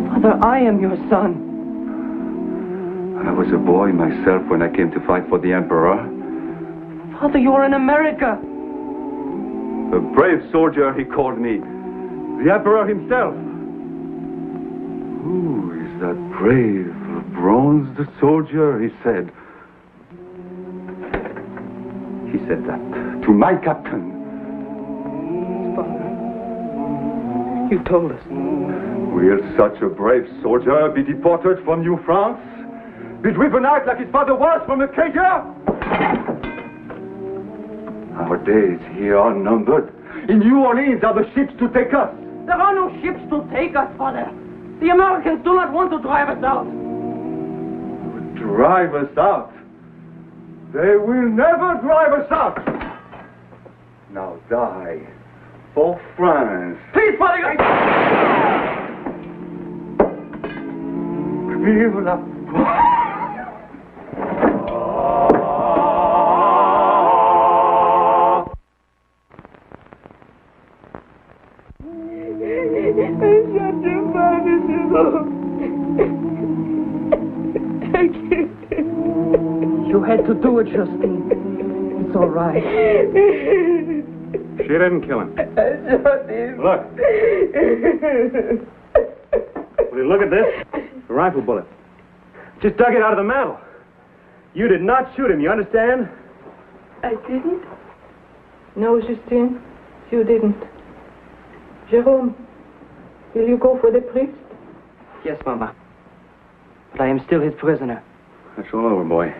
L: Father, I am your son.
J: I was a boy myself when I came to fight for the Emperor.
L: Father, you're in America.
J: A brave soldier, he called me. The Emperor himself. Who is that brave, bronzed soldier, he said.
I: He said that to my captain.
L: Father, you told us.
I: Will such a brave soldier be deported from New France? Be driven out like his father was from Acadia? Our days here are numbered. In New Orleans are the ships to take us.
L: There are no ships to take us, Father. The Americans do not want to drive us out.
I: Drive us out? They will never drive us out. Now die for France.
L: Please, Father.
I: Vive la
L: You had to do it, Justine. It's all right.
C: She didn't kill him. Look. Will you look at this? A rifle bullet. Just dug it out of the mantle. You did not shoot him, you understand?
M: I didn't? No, Justine, you didn't. Jerome, will you go for the priest?
L: Yes, Mama. But I am still his prisoner.
C: That's all over, boy.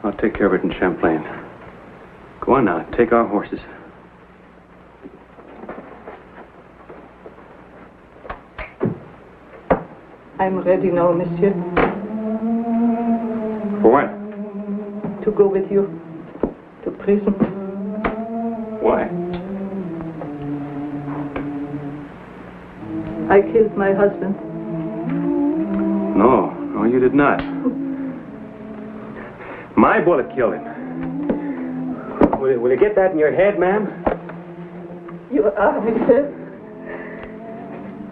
C: I'll take care of it in Champlain. Go on now, take our horses.
M: I'm ready now, monsieur.
C: For what?
M: To go with you to prison.
C: Why?
M: I killed my husband.
C: No, you did not. My bullet killed him. Will you get that in your head, ma'am?
M: Your arm is dead.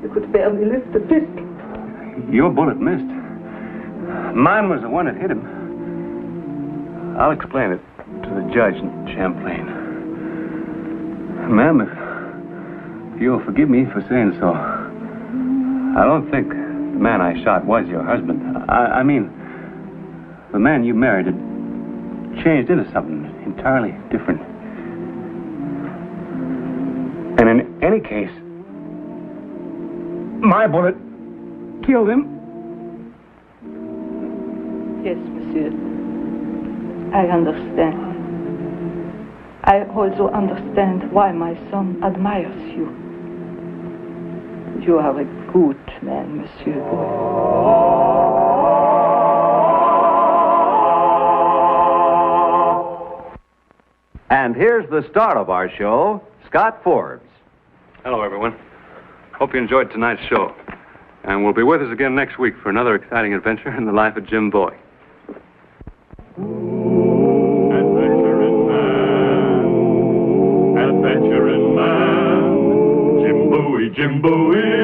M: You could barely lift the pistol.
C: Your bullet missed. Mine was the one that hit him. I'll explain it to the judge in Champlain. Ma'am, if you'll forgive me for saying so, I don't think the man I shot was your husband. I mean, the man you married had changed into something entirely different. And in any case, my bullet killed him.
M: Yes, monsieur. I understand. I also understand why my son admires you. You are a good man, monsieur.
B: And here's the star of our show, Scott Forbes.
C: Hello, everyone. Hope you enjoyed tonight's show. And we'll be with us again next week for another exciting adventure in the life of Jim Bowie.
A: Adventuring man, Jim Bowie, Jim Bowie.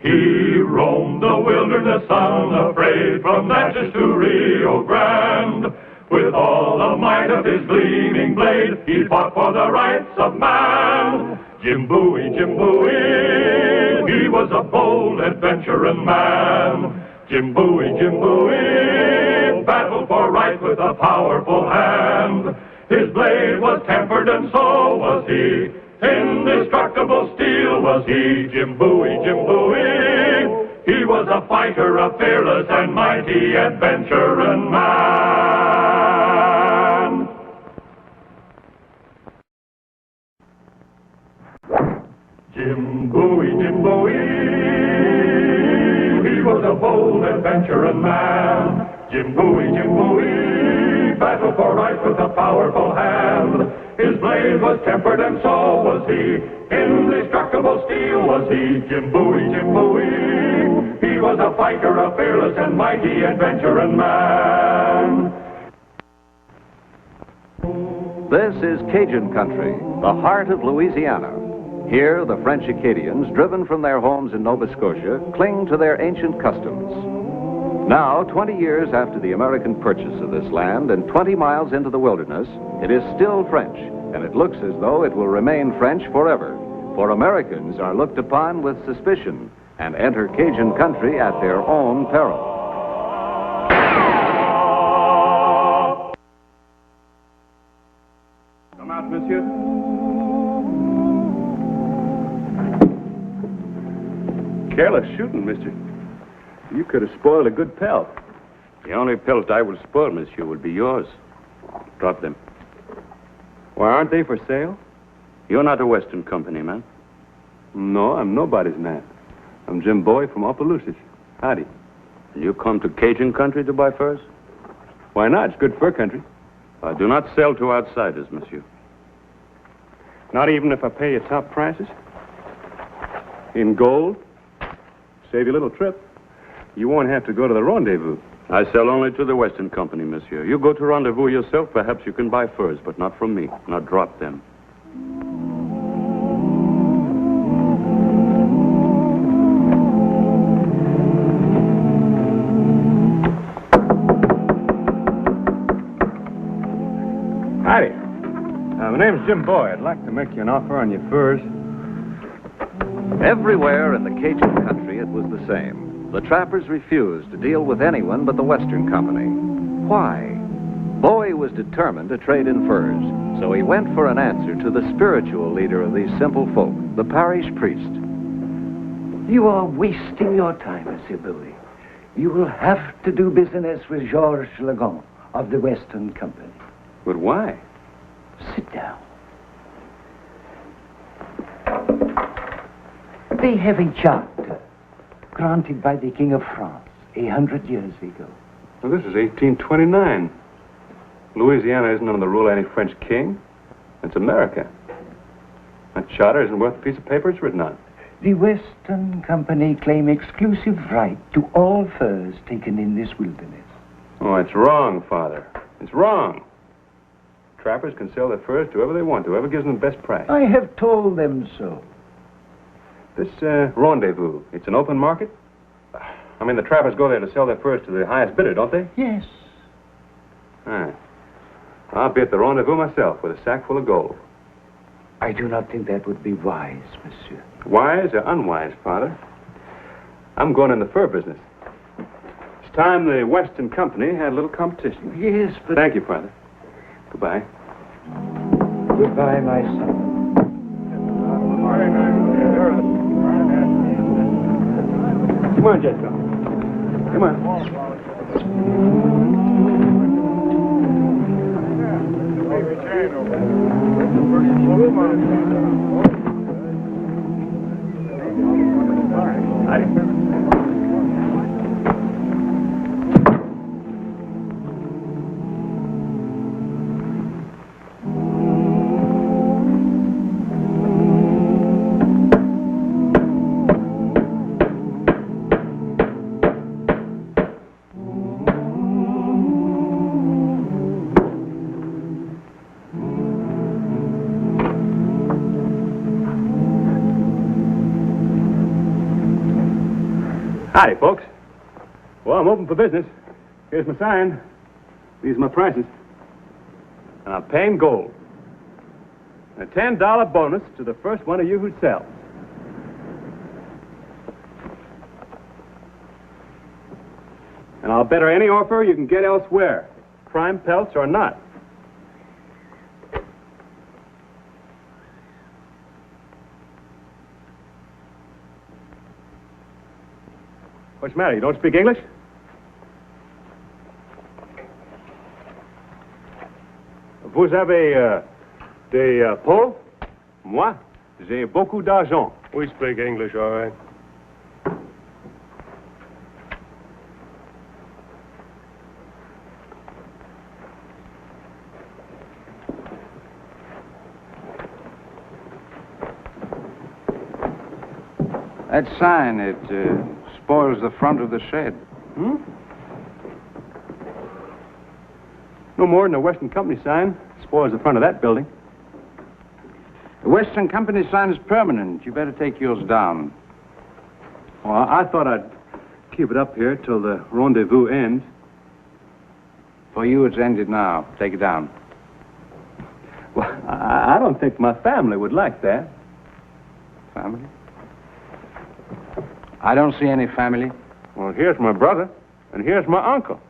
A: He roamed the wilderness unafraid from Natchez to Rio Grande. With all the might of his gleaming blade, he fought for the rights of man. Jim Bowie, Jim Bowie, he was a bold adventuring man. Jim Bowie, battled for right with a powerful hand. His blade was tempered and so was he. Indestructible steel was he. Jim Bowie, he was a fighter, a fearless and mighty adventuring man. Jim Bowie, he was a bold adventuring man. Jim Bowie, battled for right with a powerful hand. His blade was tempered and so was he. Indestructible steel was he. Jim Bowie, he was a fighter, a fearless and mighty adventuring man.
B: This is Cajun country, the heart of Louisiana. Here, the French Acadians, driven from their homes in Nova Scotia, cling to their ancient customs. Now, 20 years after the American purchase of this land and 20 miles into the wilderness, it is still French, and it looks as though it will remain French forever. For Americans are looked upon with suspicion and enter Cajun country at their own peril.
C: shot, monsieur? Careless shooting, mister. You could have spoiled a good pelt.
J: The only pelt I will spoil, monsieur, will be yours. Drop them.
C: Why, aren't they for sale?
J: You're not a Western company, man.
C: No, I'm nobody's man. I'm Jim Bowie from Opelousas. Howdy.
J: And you come to Cajun country to buy furs?
C: Why not? It's good fur country.
J: I do not sell to outsiders, monsieur.
C: Not even if I pay you top prices? In gold? Save you a little trip. You won't have to go to the rendezvous.
J: I sell only to the Western company, monsieur. You go to rendezvous yourself, perhaps you can buy furs, but not from me. Now drop them.
C: Howdy. My name's Jim Bowie. I'd like to make you an offer on your furs.
B: Everywhere in the Cajun country, it was the same. The trappers refused to deal with anyone but the Western company. Why? Bowie was determined to trade in furs, so he went for an answer to the spiritual leader of these simple folk, the parish priest.
N: You are wasting your time, Monsieur Bowie. You will have to do business with Georges Legon of the Western Company.
C: But why?
N: Sit down. They have a charter granted by the King of France 100 years ago.
C: Well, this is 1829. Louisiana isn't under the rule of any French king. It's America. That charter isn't worth the piece of paper it's written on.
N: The Western Company claim exclusive right to all furs taken in this wilderness.
C: Oh, it's wrong, Father. It's wrong. Trappers can sell their furs to whoever they want, whoever gives them the best price.
N: I have told them so.
C: This rendezvous, it's an open market? I mean, the trappers go there to sell their furs to the highest bidder, don't they?
N: Yes.
C: All right. I'll be at the rendezvous myself with a sack full of gold.
N: I do not think that would be wise, monsieur.
C: Wise or unwise, Father? I'm going in the fur business. It's time the Western Company had a little competition.
N: Yes, but...
C: Thank you, Father. Goodbye.
N: Goodbye, my son.
C: Come on, Chateau. Come on. Howdy, folks. Well, I'm open for business. Here's my sign. These are my prices. And I'm paying gold. A $10 bonus to the first one of you who sells. And I'll better any offer you can get elsewhere, prime pelts or not. What's the matter? You don't speak English? Vous avez des peaux? Moi, j'ai beaucoup d'argent.
O: We speak English, all right.
F: That sign, it spoils the front of the shed.
C: Hmm? No more than a Western Company sign spoils the front of that building.
F: The Western Company sign is permanent. You better take yours down.
C: Well, I thought I'd keep it up here till the rendezvous ends.
F: For you, it's ended now. Take it down.
C: Well, I don't think my family would like that.
F: Family? I don't see any family.
C: Well, here's my brother, and here's my uncle.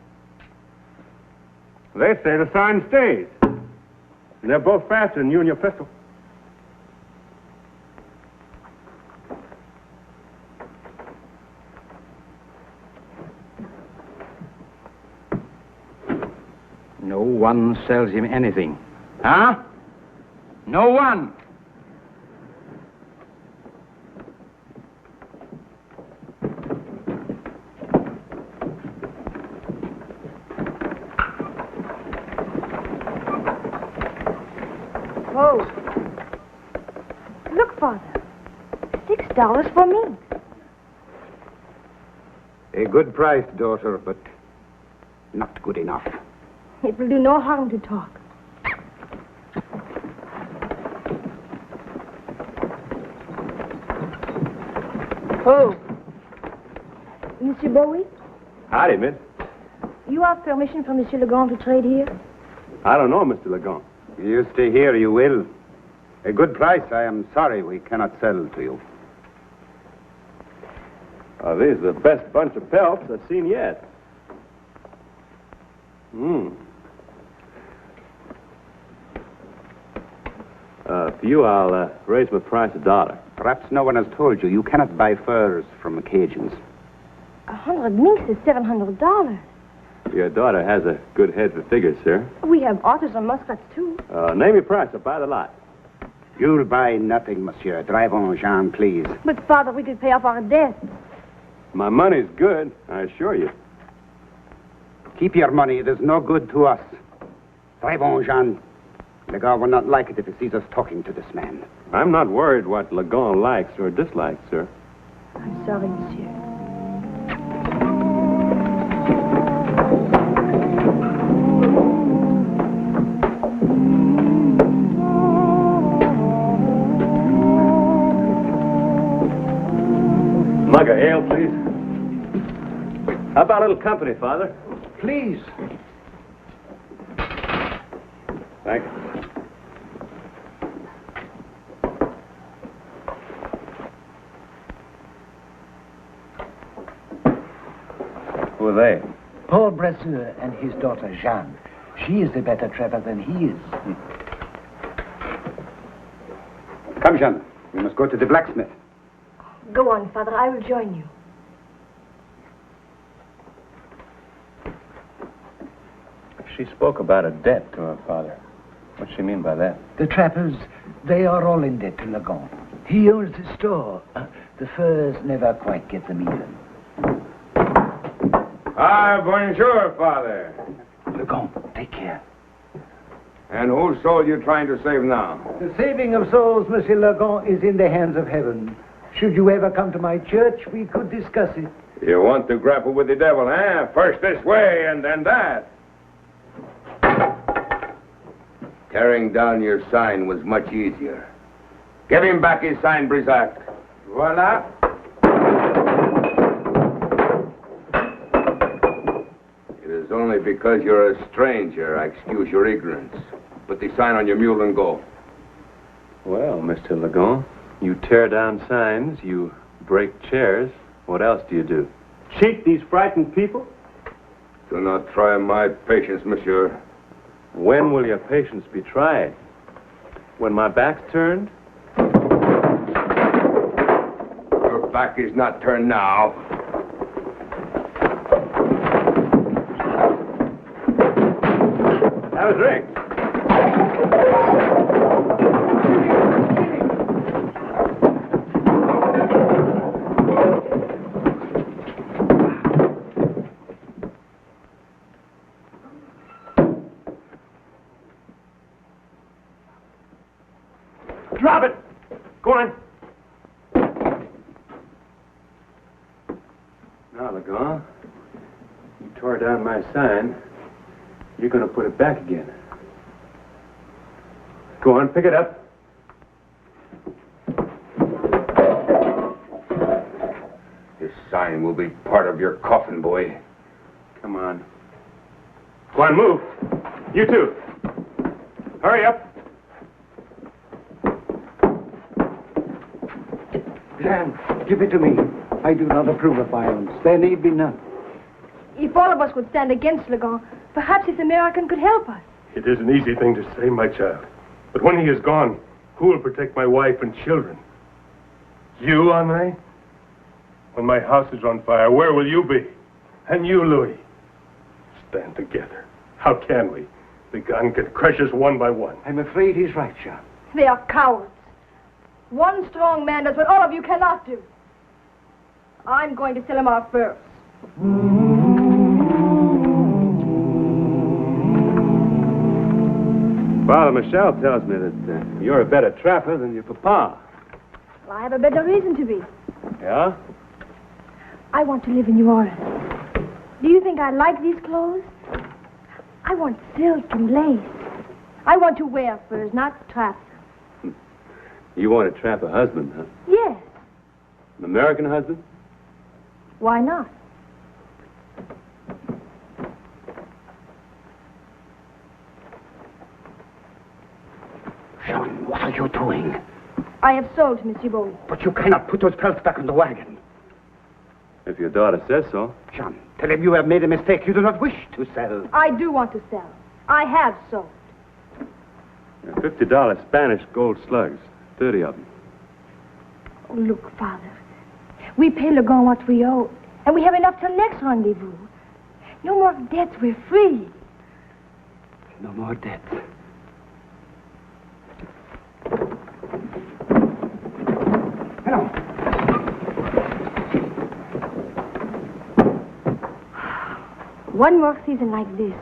C: They say the sign stays. And they're both faster than you and your pistol.
E: No one sells him anything. Huh? No one.
O: Oh. Look, Father. $6 for me.
E: A good price, daughter, but not good enough.
O: It will do no harm to talk. Oh. Monsieur Bowie,
C: Howdy, miss.
O: you have permission from Monsieur Legrand to trade here?
C: I don't know, Mr. Legon.
E: You stay here, you will. A good price, I am sorry we cannot sell to you.
C: These are the best bunch of pelts I've seen yet. For you, I'll raise my price $1.
E: Perhaps no one has told you, you cannot buy furs from Cajuns.
O: 100 minks is $700.
C: Your daughter has a good head for figures, sir.
O: We have otters and muskrats, too.
C: Name your price. I'll buy the lot.
E: You'll buy nothing, monsieur. Drive on, Jean, please.
O: But, Father, we could pay off our debts.
C: My money's good, I assure you.
E: Keep your money. It is no good to us. Drive on, Jean. Legon will not like it if he sees us talking to this man.
C: I'm not worried what Legon likes or dislikes, sir.
O: I'm sorry, monsieur.
C: Mug of ale, please. How about a little company, Father?
N: Please.
C: Thank you. Who are they?
N: Paul Brasseur and his daughter Jeanne. She is a better trapper than he is.
E: Come, Jean. We must go to the blacksmith.
O: Go on, Father. I will join you.
C: She spoke about a debt to her father. What's she mean by that?
N: The trappers, they are all in debt to Legon. He owns the store. The furs never quite get them even.
P: Ah, bonjour, Father.
N: Legon, take care.
P: And whose soul you trying to save now?
N: The saving of souls, Monsieur Legon, is in the hands of heaven. Should you ever come to my church, we could discuss it.
P: You want to grapple with the devil, eh? First this way and then that. Tearing down your sign was much easier. Give him back his sign, Brisac. Voila. It is only because you're a stranger I excuse your ignorance. Put the sign on your mule and go.
C: Well, Mr. Legon, you tear down signs, you break chairs. What else do you do? Cheat these frightened people?
P: Do not try my patience, monsieur.
C: When will your patience be tried? When my back's turned?
P: Your back is not turned now.
C: Have a drink. Drop it! Go on. Now, Legon, you tore down my sign. You're going to put it back again. Go on, pick it up.
P: This sign will be part of your coffin, boy.
C: Come on. Go on, move. You too. Hurry up.
N: Jean, give it to me. I do not approve of violence. There need be none.
O: If all of us would stand against Legon, perhaps this American could help us.
Q: It is an easy thing to say, my child.
C: But when he is gone, who will protect my wife and children? You, Henri? When my house is on fire, where will you be? And you, Louis? Stand together. How can we? The gun can crush us one by one.
N: I'm afraid he's right, Jean.
O: They are cowards. One strong man does what all of you cannot do. I'm going to sell him our furs.
C: Father Michel tells me that you're a better trapper than your papa.
O: Well, I have a better reason to be.
C: Yeah?
O: I want to live in New Orleans. Do you think I like these clothes? I want silk and lace. I want to wear furs, not trap.
C: You want to trap a husband, huh?
O: Yes.
C: An American husband?
O: Why not?
N: Jean, what are you doing?
O: I have sold to Monsieur Bowie.
N: But you cannot put those pelts back in the wagon.
C: If your daughter says so.
N: Jean, tell him you have made a mistake. You do not wish to sell.
O: I do want to sell. I have sold.
C: $50 Spanish gold slugs. 30 of them.
O: Oh, look, Father. We pay Legon what we owe, and we have enough till next rendezvous. No more debts. We're free.
N: No more debt. Hello.
O: One more season like this.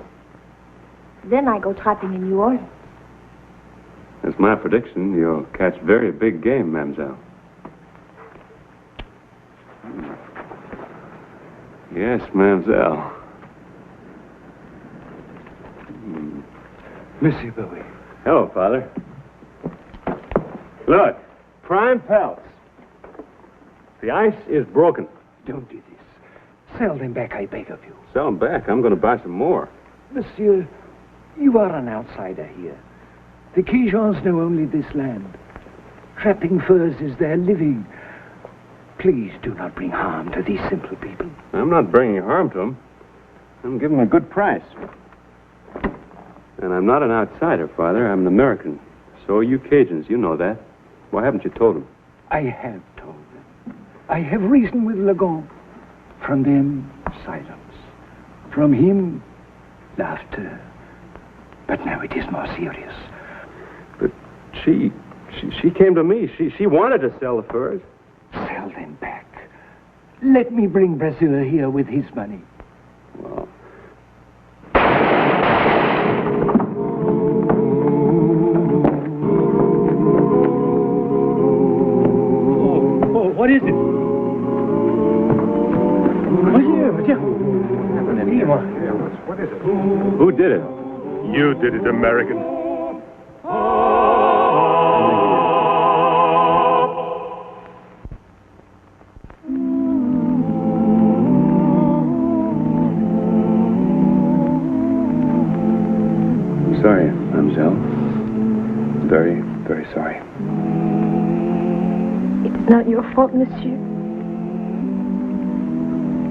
O: Then I go trapping in New Orleans.
C: That's my prediction. You'll catch very big game, mademoiselle. Yes, mademoiselle.
N: Monsieur Bowie.
C: Hello, Father. Look, prime pelts. The ice is broken.
N: Don't do this. Sell them back, I beg of you.
C: Sell them back. I'm going to buy some more.
N: Monsieur, you are an outsider here. The Cajuns know only this land. Trapping furs is their living. Please do not bring harm to these simple people.
C: I'm not bringing harm to them. I'm giving them a good price. And I'm not an outsider, Father. I'm an American. So are you Cajuns. You know that. Why haven't you told them?
N: I have told them. I have reasoned with Legon. From them, silence. From him, laughter. But now it is more serious.
C: But she came to me. She wanted to sell the furs.
N: Sell them back. Let me bring Brazil here with his money.
C: Well.
L: Oh, what is it?
F: What is it?
C: Who did it? You did it, American. Sorry, mademoiselle. Very, very sorry.
O: It's not your fault, monsieur.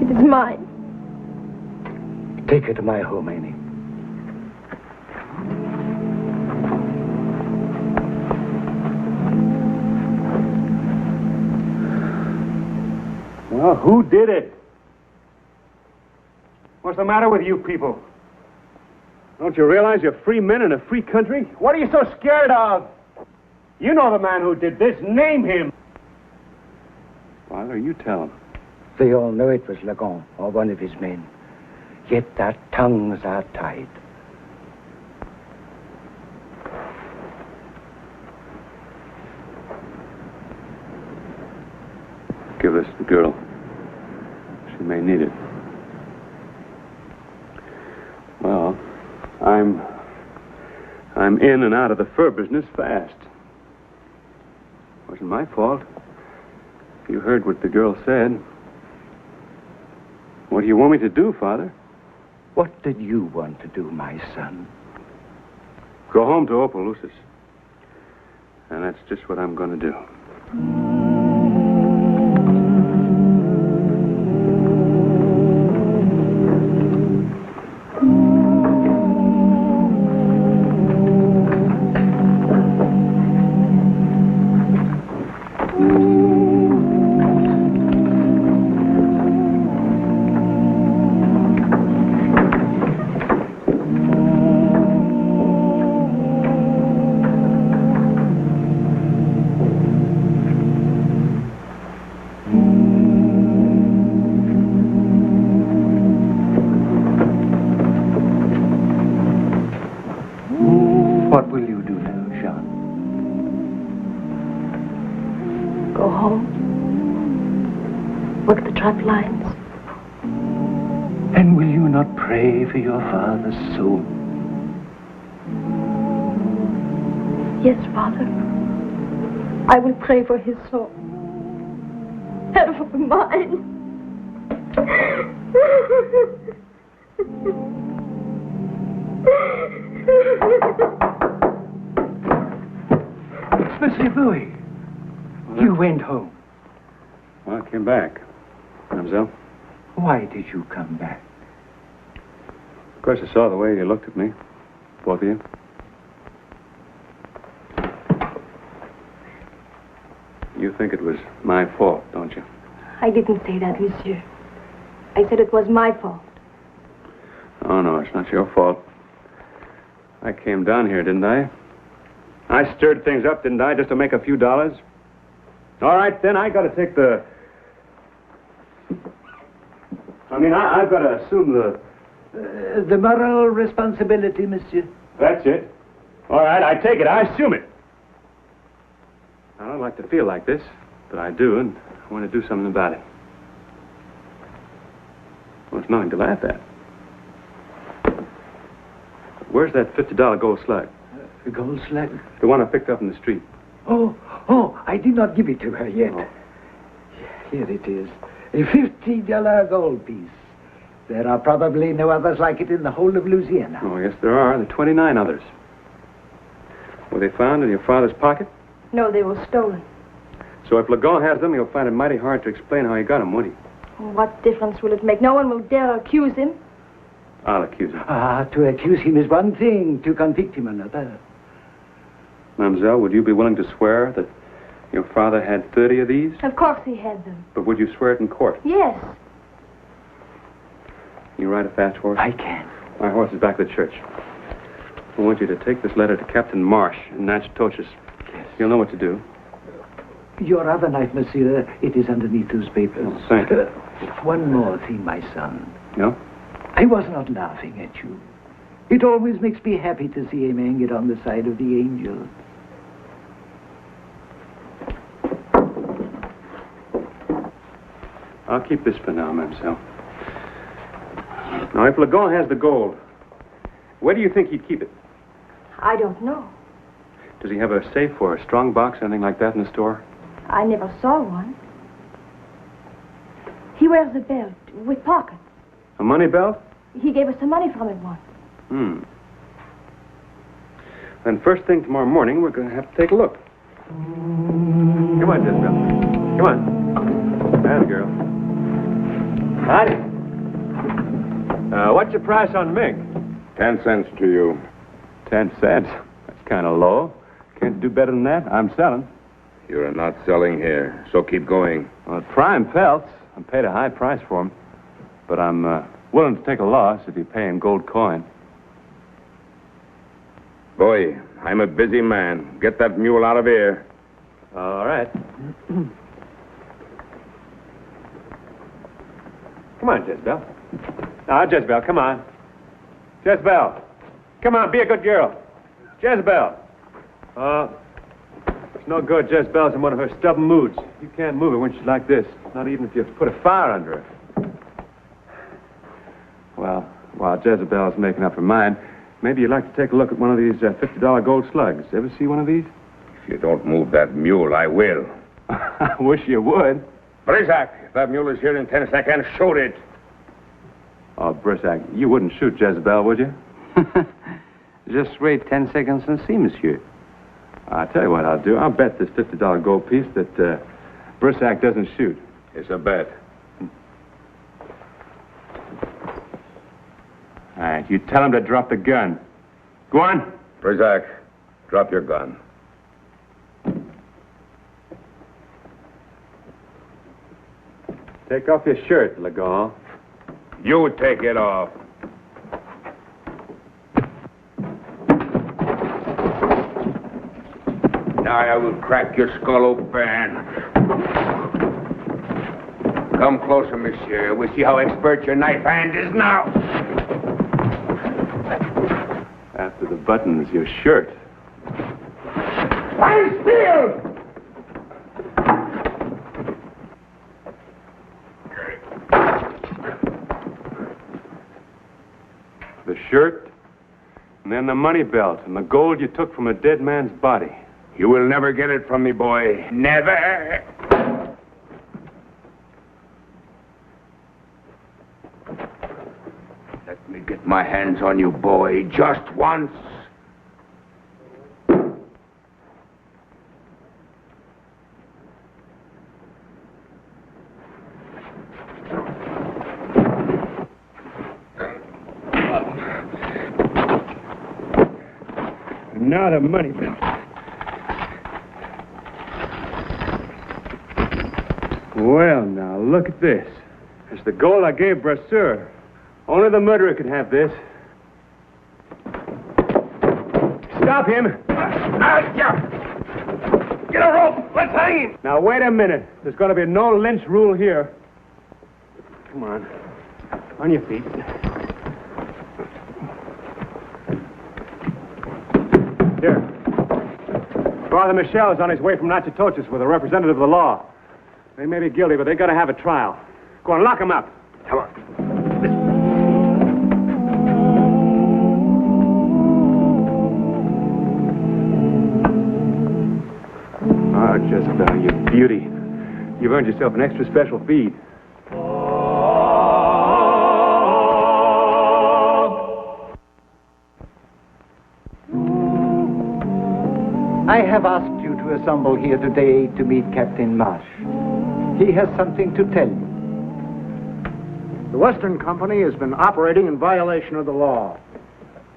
O: It is mine.
N: Take her to my home, Annie.
C: Well, who did it? What's the matter with you people? Don't you realize you're free men in a free country? What are you so scared of? You know the man who did this. Name him. Father, you tell him.
N: They all know it was Legon or one of his men. Yet their tongues are tied.
C: Give this to the girl. She may need it. Well, I'm in and out of the fur business fast. Wasn't my fault. You heard what the girl said. What do you want me to do, Father?
N: What did you want to do, my son?
C: Go home to Opelousas. And that's just what I'm going to do.
O: Go home. Work the trap lines.
N: And will you not pray for your father's soul?
O: Yes, Father. I will pray for his soul. And for mine.
N: Monsieur Bowie, you went home.
I: Well, I came back. Mademoiselle?
N: Why did you come back?
I: Of course, I saw the way you looked at me. Both of you. You think it was my fault, don't you?
O: I didn't say that, monsieur. I said it was my fault.
I: Oh, no, it's not your fault. I came down here, didn't I? I stirred things up, didn't I, just to make a few dollars? All right, then, I got to take the... I've got to assume the...
N: The moral responsibility, monsieur.
I: That's it. All right, I take it. I assume it. I don't like to feel like this, but I do, and I want to do something about it. Well, it's nothing to laugh at. Where's that $50 gold slug?
N: The gold slug?
I: The one I picked up in the street.
N: Oh, I did not give it to her yet.
I: Oh.
N: Here it is. A $50 gold piece. There are probably no others like it in the whole of Louisiana.
I: Oh, yes, there are. There are 29 others. Were they found in your father's pocket?
O: No, they were stolen.
I: So if Lagon has them, he'll find it mighty hard to explain how he got them, won't he?
O: What difference will it make? No one will dare accuse him.
I: I'll accuse him.
N: To accuse him is one thing, to convict him another.
I: Mademoiselle, would you be willing to swear that your father had 30 of these?
O: Of course he had them.
I: But would you swear it in court?
O: Yes.
I: You ride a fast horse?
N: I can.
I: My horse is back at the church. I want you to take this letter to Captain Marsh in Natchitoches. Yes. You'll know what to do.
N: Your other knife, monsieur, it is underneath those papers.
I: Oh, thank you.
N: One more thing, my son.
I: No?
N: I was not laughing at you. It always makes me happy to see a man get on the side of the angel.
I: I'll keep this for now, mademoiselle. Now, if Lagon has the gold, where do you think he'd keep it?
O: I don't know.
I: Does he have a safe or a strong box, anything like that in the store?
O: I never saw one. He wears a belt with pockets.
I: A money belt?
O: He gave us some money from it once.
I: Then first thing tomorrow morning, we're going to have to take a look. Come on, Jezebel. Come on. That girl. Hi. What's your price on mink?
P: 10 cents to you.
I: 10 cents? That's kind of low. Can't you do better than that? I'm selling.
P: You're not selling here, so keep going.
I: Well, prime pelts. I'm paid a high price for them. But I'm willing to take a loss if you pay in gold coin.
P: Boy, I'm a busy man. Get that mule out of here.
I: All right. Come on, Jezebel. Now, Jezebel, come on. Jezebel. Come on, be a good girl. Jezebel. It's no good. Jezebel's in one of her stubborn moods. You can't move her when she's like this. Not even if you put a fire under her. Well, while Jezebel's making up her mind, maybe you'd like to take a look at one of these $50 gold slugs. Ever see one of these?
P: If you don't move that mule, I will.
I: I wish you would.
P: Brisac, if that mule is here in 10 seconds, shoot it.
I: Oh, Brisac, you wouldn't shoot Jezebel, would you?
F: Just wait 10 seconds and see, monsieur.
I: I'll tell you what I'll do. I'll bet this $50 gold piece that Brisac doesn't shoot.
P: It's a bet.
I: All right, you tell him to drop the gun. Go on.
P: Brisac, drop your gun.
I: Take off your shirt, Lagon.
P: You take it off. Now I will crack your skull open. Come closer, monsieur. We'll see how expert your knife hand is now.
I: After the button's your shirt.
P: Stand still!
C: shirt, and then the money belt and the gold you took from a dead man's body.
P: You will never get it from me, boy. Never. Let me get my hands on you, boy, just once.
C: Now the money belt. Well, now, look at this. It's the gold I gave Brasseur. Only the murderer could have this. Stop him! Get a rope! Let's hang him! Now, wait a minute. There's going to be no lynch rule here. Come on. On your feet. Here. Father Michel is on his way from Natchitoches with a representative of the law. They may be guilty, but they got to have a trial. Go on, lock them up. Come on. Oh, Jezebel, you beauty. You've earned yourself an extra special feed.
N: I have asked you to assemble here today to meet Captain Marsh. He has something to tell you.
K: The Western Company has been operating in violation of the law.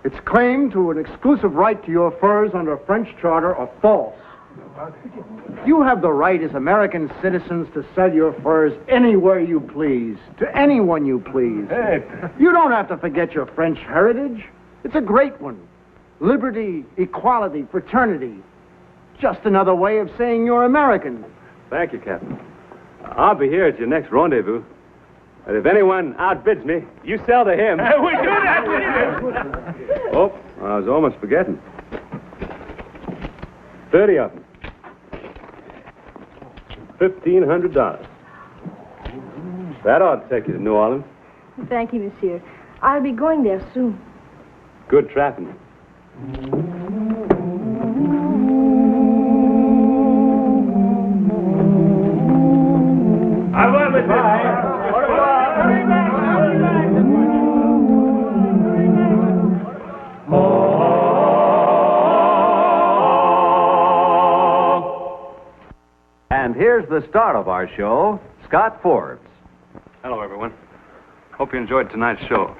K: Its claim to an exclusive right to your furs under a French charter are false. You have the right as American citizens to sell your furs anywhere you please, to anyone you please.
C: Hey.
K: You don't have to forget your French heritage. It's a great one. Liberty, equality, fraternity. Just another way of saying you're American.
C: Thank you, Captain. I'll be here at your next rendezvous. And if anyone outbids me, you sell to him.
A: We do that.
C: Oh, I was almost forgetting. 30 of them. $1,500. That ought to take you to New Orleans.
O: Thank you, monsieur. I'll be going there soon.
C: Good trapping.
A: I will, monsieur.
B: And here's the star of our show, Scott Forbes.
C: Hello, everyone. Hope you enjoyed tonight's show.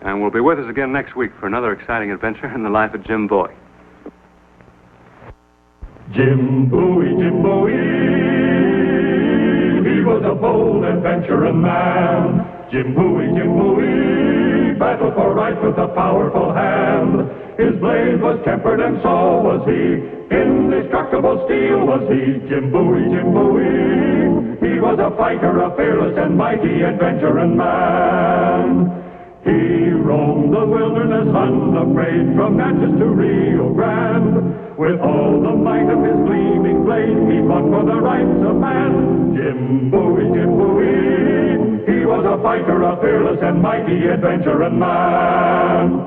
C: And we'll be with us again next week for another exciting adventure in the life of Jim Bowie.
A: Jim Bowie, Jim Bowie. He was a bold adventuring man. Jim Bowie, battled for right with a powerful hand. His blade was tempered and so was he. Indestructible steel was he. Jim Bowie, he was a fighter, a fearless and mighty adventuring man. He roamed the wilderness unafraid, from Natchez to Rio Grande. With all the might of his gleaming blade, he fought for the rights of man. Jim Bowie, he was a fighter, a fearless and mighty adventuring man.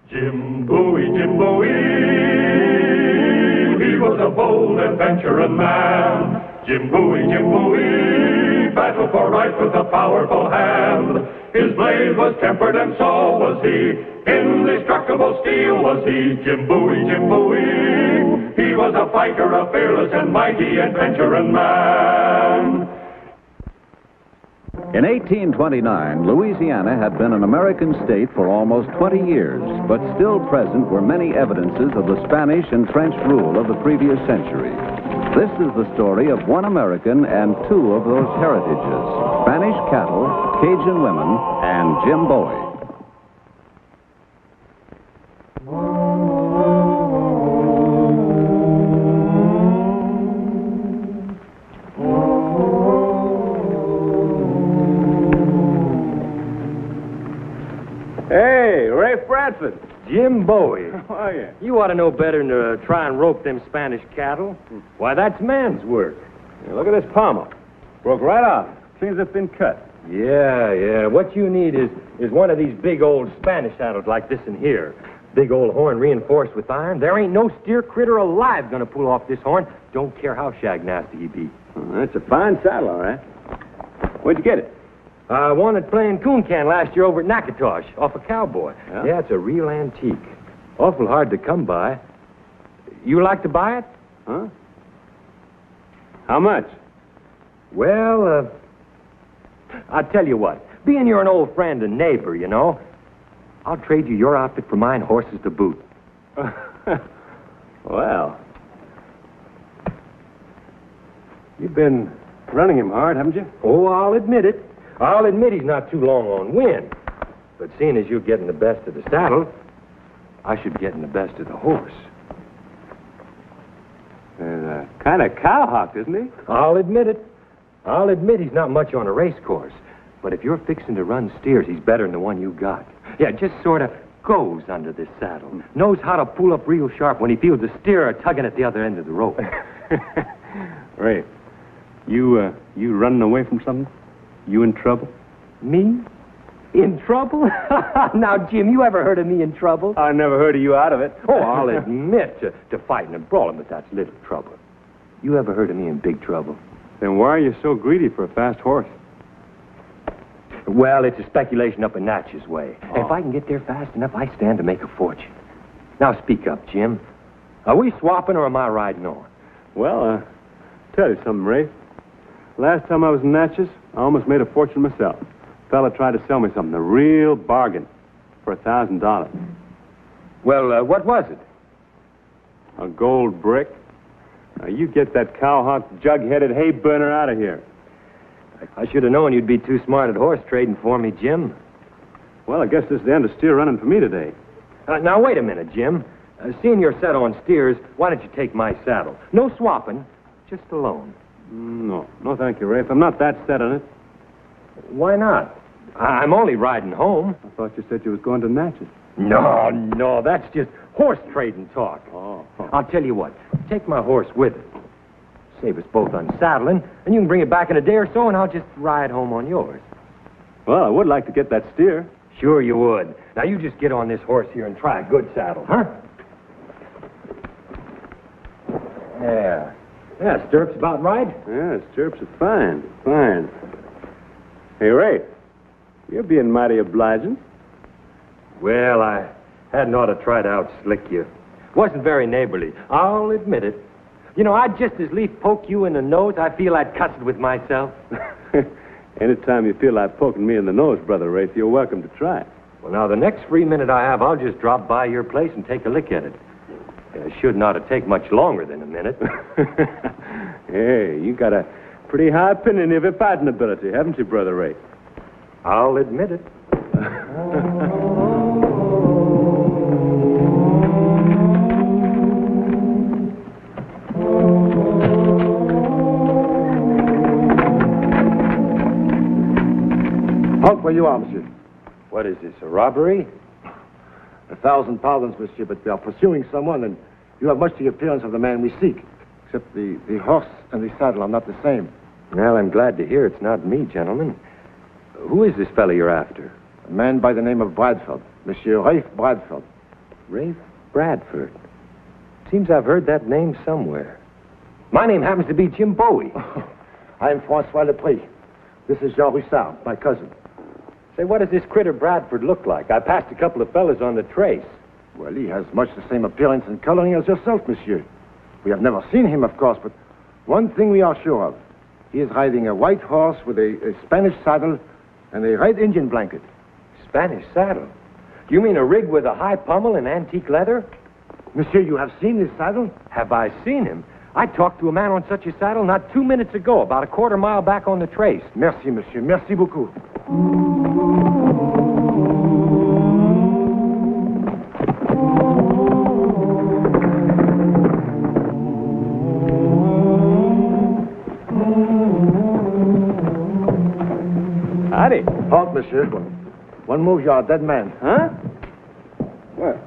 A: Jim Bowie, he was a bold adventuring man. Jim Bowie, battled for right with a powerful hand. His blade was tempered and so was he. Indestructible steel was he. Jim Bowie, he was a fighter, a fearless and mighty adventuring man.
B: In 1829, Louisiana had been an American state for almost 20 years, but still present were many evidences of the Spanish and French rule of the previous century. This is the story of one American and two of those heritages, Spanish cattle, Cajun women, and Jim Bowie.
C: Hey, Rafe Bradford.
Q: Jim Bowie.
C: How are you?
Q: You ought to know better than to try and rope them Spanish cattle. Why, that's man's work.
C: Yeah, look at this pommel. Broke right off. Clean as if been cut.
Q: Yeah. What you need is one of these big old Spanish saddles like this in here. Big old horn reinforced with iron. There ain't no steer critter alive gonna pull off this horn. Don't care how shag nasty he be.
C: That's a fine saddle, all right. Where'd you get it?
Q: I won it playing coon can last year over at Nakatosh, off a cowboy. Yeah, it's a real antique. Awful hard to come by. You like to buy it?
C: Huh? How much?
Q: Well, I'll tell you what. Being you're an old friend and neighbor, you know, I'll trade you your outfit for mine, horses to boot.
C: Well. You've been running him hard, haven't you?
Q: Oh, I'll admit it. I'll admit he's not too long on wind. But seeing as you're getting the best of the saddle, I should be getting the best of the horse.
C: Kind of cowhocked, isn't he?
Q: I'll admit it. I'll admit he's not much on a race course. But if you're fixing to run steers, he's better than the one you got. Yeah, just sort of goes under this saddle. Knows how to pull up real sharp when he feels the steerer tugging at the other end of the rope.
C: Ray, you running away from something? You in trouble?
Q: Me? In trouble? Now, Jim, you ever heard of me in trouble?
C: I never heard of you out of it.
Q: Oh, I'll admit to fighting and brawling, but that's little trouble. You ever heard of me in big trouble?
C: Then why are you so greedy for a fast horse?
Q: Well, it's a speculation up in Natchez way. Oh. If I can get there fast enough, I stand to make a fortune. Now, speak up, Jim. Are we swapping or am I riding on?
C: Well, tell you something, Ray. Last time I was in Natchez, I almost made a fortune myself. A fella tried to sell me something, a real bargain, for $1,000.
Q: Well, what was it?
C: A gold brick. Now, you get that cowhawk, jug-headed hay burner out of here.
Q: I should have known you'd be too smart at horse trading for me, Jim.
C: Well, I guess this is the end of steer running for me today.
Q: Now, wait a minute, Jim. Seeing you're set on steers, why don't you take my saddle? No swapping, just a loan.
C: No, thank you, Rafe. I'm not that set on it.
Q: Why not? I'm only riding home.
C: I thought you said you was going to Natchez.
Q: No, that's just horse trading talk.
C: Oh.
Q: I'll tell you what. Take my horse with us. Save us both unsaddling, and you can bring it back in a day or so, and I'll just ride home on yours.
C: Well, I would like to get that steer.
Q: Sure you would. Now, you just get on this horse here and try a good saddle, huh? Yeah, stirrups about right?
C: Yeah, stirrups are fine. Hey, Ray, you're being mighty obliging.
Q: Well, I hadn't ought to try to outslick you. Wasn't very neighborly, I'll admit it. You know, I'd just as lief poke you in the nose. I feel I'd cussed with myself.
C: Anytime you feel like poking me in the nose, Brother Rafe, you're welcome to try it.
Q: Well, now, the next free minute I have, I'll just drop by your place and take a lick at it. It shouldn't ought to take much longer than a minute.
C: Hey, you got a pretty high opinion of your fighting ability, haven't you, Brother Rafe?
Q: I'll admit it.
K: Halt where you are, monsieur.
Q: What is this, a robbery?
K: 1,000 pardons, monsieur, but we are pursuing someone, and you have much the appearance of the man we seek. Except the horse and the saddle are not the same.
Q: Well, I'm glad to hear it's not me, gentlemen. Who is this fellow you're after?
K: A man by the name of Bradford. Monsieur Rafe Bradford.
Q: Rafe Bradford? Seems I've heard that name somewhere. My name happens to be Jim Bowie.
K: I am Francois Lepre. This is Jean Roussard, my cousin.
Q: Say, what does this critter Bradford look like? I passed a couple of fellas on the trace.
K: Well, he has much the same appearance and coloring as yourself, monsieur. We have never seen him, of course, but one thing we are sure of. He is riding a white horse with a Spanish saddle and a red Indian blanket.
Q: Spanish saddle? You mean a rig with a high pommel and antique leather?
K: Monsieur, you have seen this saddle?
Q: Have I seen him? I talked to a man on such a saddle not 2 minutes ago, about a quarter mile back on the trace.
K: Merci, monsieur. Merci beaucoup.
C: Howdy.
K: Halt, monsieur. One move, you're a dead man.
C: Huh? Well,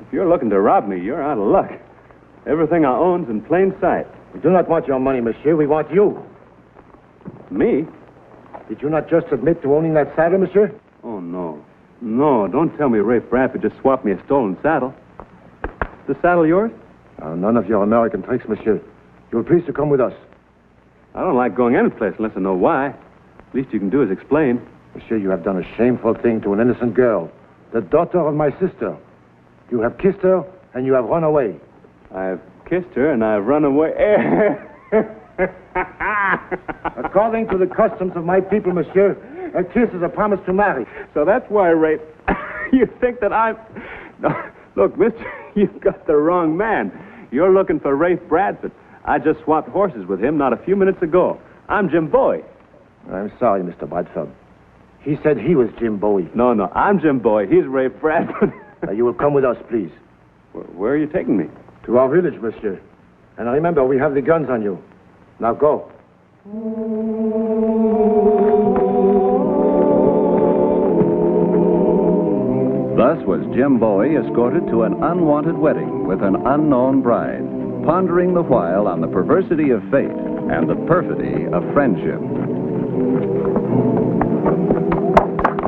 C: if you're looking to rob me, you're out of luck. Everything I own's in plain sight.
K: We do not want your money, monsieur. We want you.
C: Me?
K: Did you not just admit to owning that saddle, monsieur?
C: Oh, no. No, don't tell me Rafe Bradford just swapped me a stolen saddle. Is the saddle yours?
K: None of your American tricks, monsieur. You'll please to come with us.
C: I don't like going any place unless I know why. Least you can do is explain.
K: Monsieur, you have done a shameful thing to an innocent girl, the daughter of my sister. You have kissed her, and you have run away.
C: I've kissed her, and I've run away.
K: According to the customs of my people, monsieur, a kiss is a promise to marry.
C: So that's why, Rafe, you think that I'm... No, look, mister, you've got the wrong man. You're looking for Rafe Bradford. I just swapped horses with him not a few minutes ago. I'm Jim Bowie.
K: I'm sorry, Mr. Bradford. He said he was Jim Bowie.
C: No, I'm Jim Bowie. He's Rafe Bradford.
K: Now, you will come with us, please.
C: Where are you taking me?
K: To our village, monsieur. And remember, we have the guns on you. Now, go.
B: Thus was Jim Bowie escorted to an unwanted wedding with an unknown bride, pondering the while on the perversity of fate and the perfidy of friendship.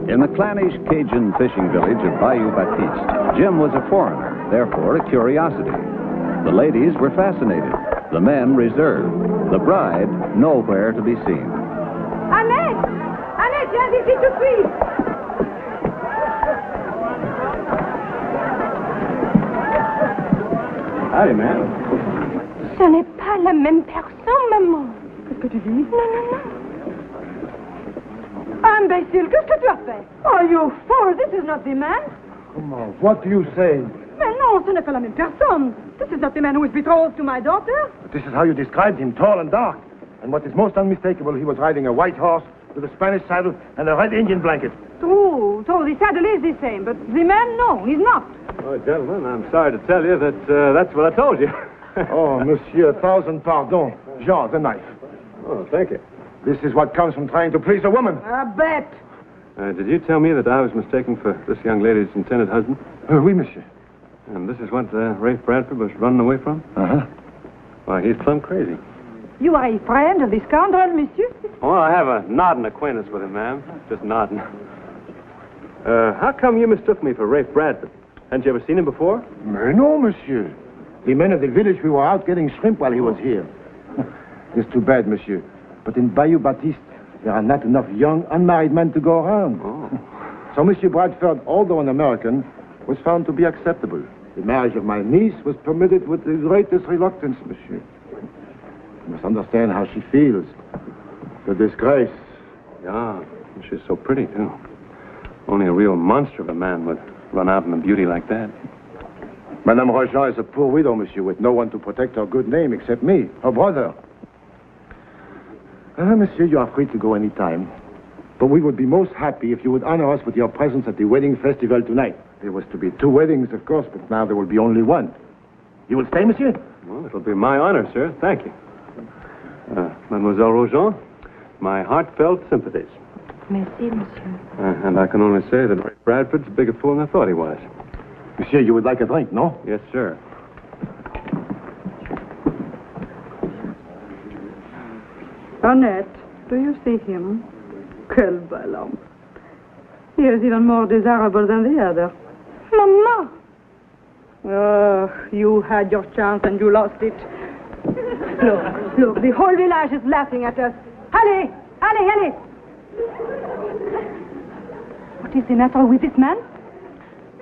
B: In the clannish Cajun fishing village of Bayou Baptiste, Jim was a foreigner, therefore a curiosity. The ladies were fascinated, the men reserved, the bride nowhere to be seen.
O: Annette! Annette, viens ici tout de suite!
C: Howdy, man.
O: Ce n'est pas la même personne, maman.
M: Qu'est-ce que tu dis?
O: Non. Imbécile, qu'est-ce que tu as fait?
M: Oh, you fool! This is not the man.
K: Come on, what do you say?
M: Mais non, ce n'est pas la même personne. This is not the man who is betrothed to my daughter.
K: But this is how you described him, tall and dark. And what is most unmistakable, he was riding a white horse with a Spanish saddle and a red Indian blanket.
M: True. The saddle is the same, but the man, no, he's not.
C: Oh, gentlemen, I'm sorry to tell you that that's what I told you.
K: Oh, monsieur, 1,000 pardons. Jean, the knife.
C: Oh, thank you.
K: This is what comes from trying to please a woman.
M: I bet.
C: Did you tell me that I was mistaken for this young lady's intended husband?
K: Oui, monsieur.
C: And this is what Rafe Bradford was running away from?
K: Uh-huh.
C: Why, he's plumb crazy.
M: You are a friend of the scoundrel, monsieur?
C: Oh, I have a nodding acquaintance with him, ma'am. Just nodding. How come you mistook me for Rafe Bradford? Hadn't you ever seen him before?
K: Mais non, monsieur. The men of the village, we were out getting shrimp while he was here. It's too bad, monsieur. But in Bayou Baptiste, there are not enough young, unmarried men to go around.
C: Oh.
K: So Monsieur Bradford, although an American, was found to be acceptable. The marriage of my niece was permitted with the greatest reluctance, monsieur. You must understand how she feels. The disgrace.
C: Yeah, she's so pretty, too. Only a real monster of a man would run out in a beauty like that.
K: Madame Rojan is a poor widow, monsieur, with no one to protect her good name except me, her brother. Monsieur, you are free to go any time. But we would be most happy if you would honor us with your presence at the wedding festival tonight. There was to be 2 weddings, of course, but now there will be only one. You will stay, monsieur?
C: Well, it'll be my honor, sir. Thank you. Mademoiselle Rojan, my heartfelt sympathies.
O: Merci, monsieur.
C: And I can only say that Rafe Bradford's a bigger fool than I thought he was.
K: Monsieur, you would like a drink, no?
C: Yes, sir.
M: Annette, do you see him? Quel bel homme. He is even more desirable than the other.
O: Mama!
M: Oh, you had your chance and you lost it. Look, the whole village is laughing at us. Allez! What is the matter with this man?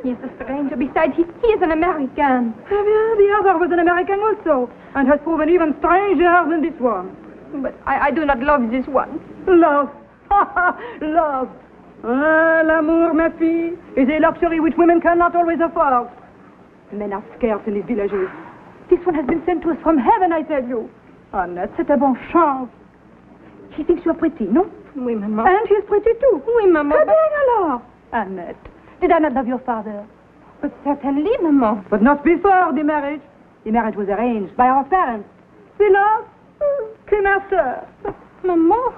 O: He is a stranger. Besides, he is an American.
M: The other was an American also, and has proven even stranger than this one.
O: But I do not love this one.
M: Love. Love. L'amour, ma fille, is a luxury which women cannot always afford. Men are scarce in these villages.
O: This one has been sent to us from heaven, I tell you. Annette, c'est un bon chance. He thinks you are pretty, no?
M: Oui, maman.
O: And he is pretty too.
M: Oui, maman.
O: Très bien alors. Annette, did I not love your father?
M: But certainly, maman.
O: But not before the marriage. The marriage was arranged by our parents. Silence. Que master.
M: Maman,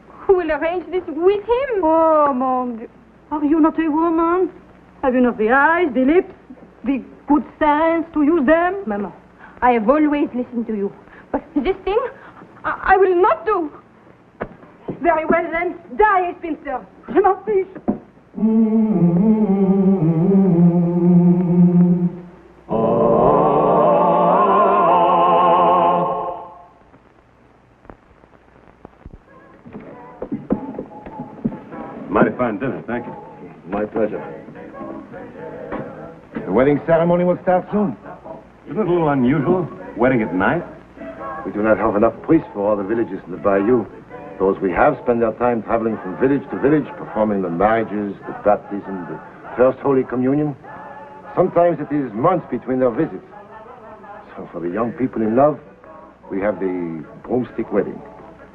M: who will arrange this with him?
O: Oh, mon Dieu. Are you not a woman? Have you not the eyes, the lips, the good sense to use them?
M: Maman, I have always listened to you. But this thing, I will not do.
O: Very well, then. Die, spinster. Je m'en fiche.
C: Mighty fine dinner, thank you.
R: My pleasure. The wedding ceremony will start soon.
C: Isn't it a little unusual, wedding at night?
R: We do not have enough priests for all the villages in the bayou. Those we have spend their time traveling from village to village, performing the marriages, the baptism, the first Holy Communion. Sometimes it is months between their visits. So for the young people in love, we have the Broomstick wedding.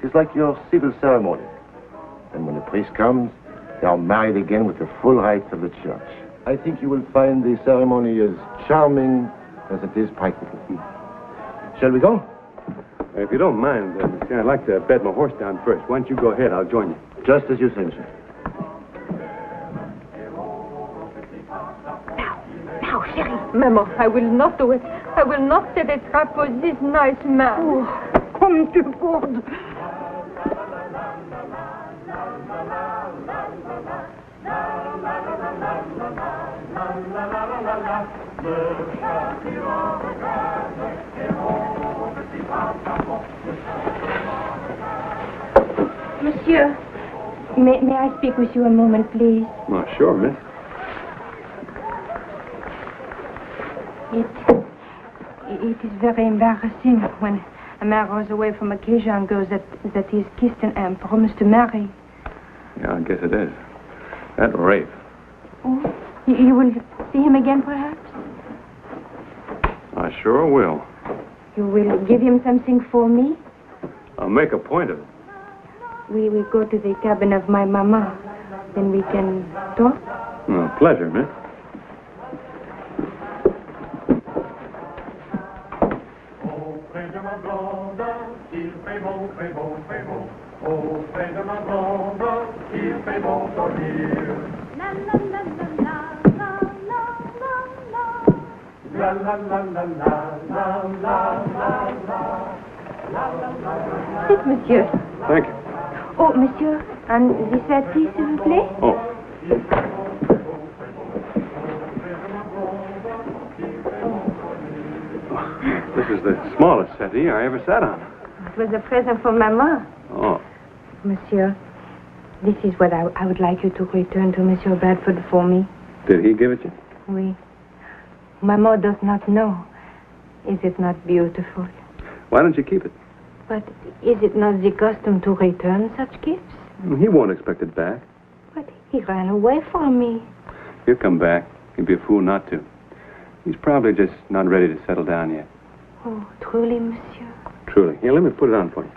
R: It is like your civil ceremony. And when the priest comes, they are married again with the full rites of the church. I think you will find the ceremony as charming as it is practical. Shall we go?
C: If you don't mind, I'd like to bed my horse down first. Why don't you go ahead? I'll join you.
R: Just as you say, sir.
M: Now, Sherriff. Maman, I will not do it. I will not set a trap for this nice man.
O: Oh, comme tu gourdes.
M: Monsieur, may I speak with you a moment, please?
C: Oh, sure, miss.
M: It is very embarrassing when a man goes away from occasion and goes that he is kissed and promised to marry.
C: Yeah, I guess it is. That rape.
M: Oh, you will see him again, perhaps?
C: I sure will.
M: You will give him something for me?
C: I'll make a point of it.
M: We will go to the cabin of my mama. Then we can talk.
C: Oh, pleasure, miss.
M: Sit, monsieur.
C: Thank you.
M: Oh, monsieur, and this settee, s'il vous plaît?
C: Oh. This is the smallest settee I ever sat on.
M: It was a present from Maman.
C: Oh.
M: Monsieur, this is what I would like you to return to Monsieur Bradford for me.
C: Did he give it you?
M: Oui. Maman does not know. Is it not beautiful?
C: Why don't you keep it?
M: But is it not the custom to return such gifts?
C: He won't expect it back.
M: But he ran away from me.
C: He'll come back. He'd be a fool not to. He's probably just not ready to settle down yet.
M: Oh, truly, monsieur?
C: Truly. Here, let me put it on for you.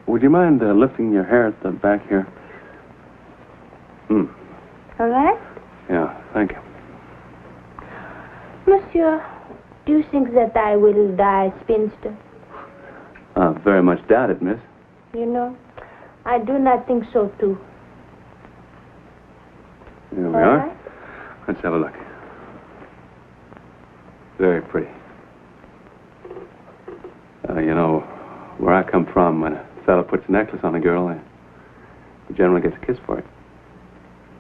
C: Would you mind lifting your hair at the back here?
M: All right?
C: Yeah, thank you.
M: Monsieur, do you think that I will die spinster?
C: Very much doubt it, miss.
M: You know, I do not think so, too.
C: Here we
M: All
C: are.
M: right?
C: Let's have a look. Very pretty. You know, where I come from, when a fella puts a necklace on a girl, he generally gets a kiss for it.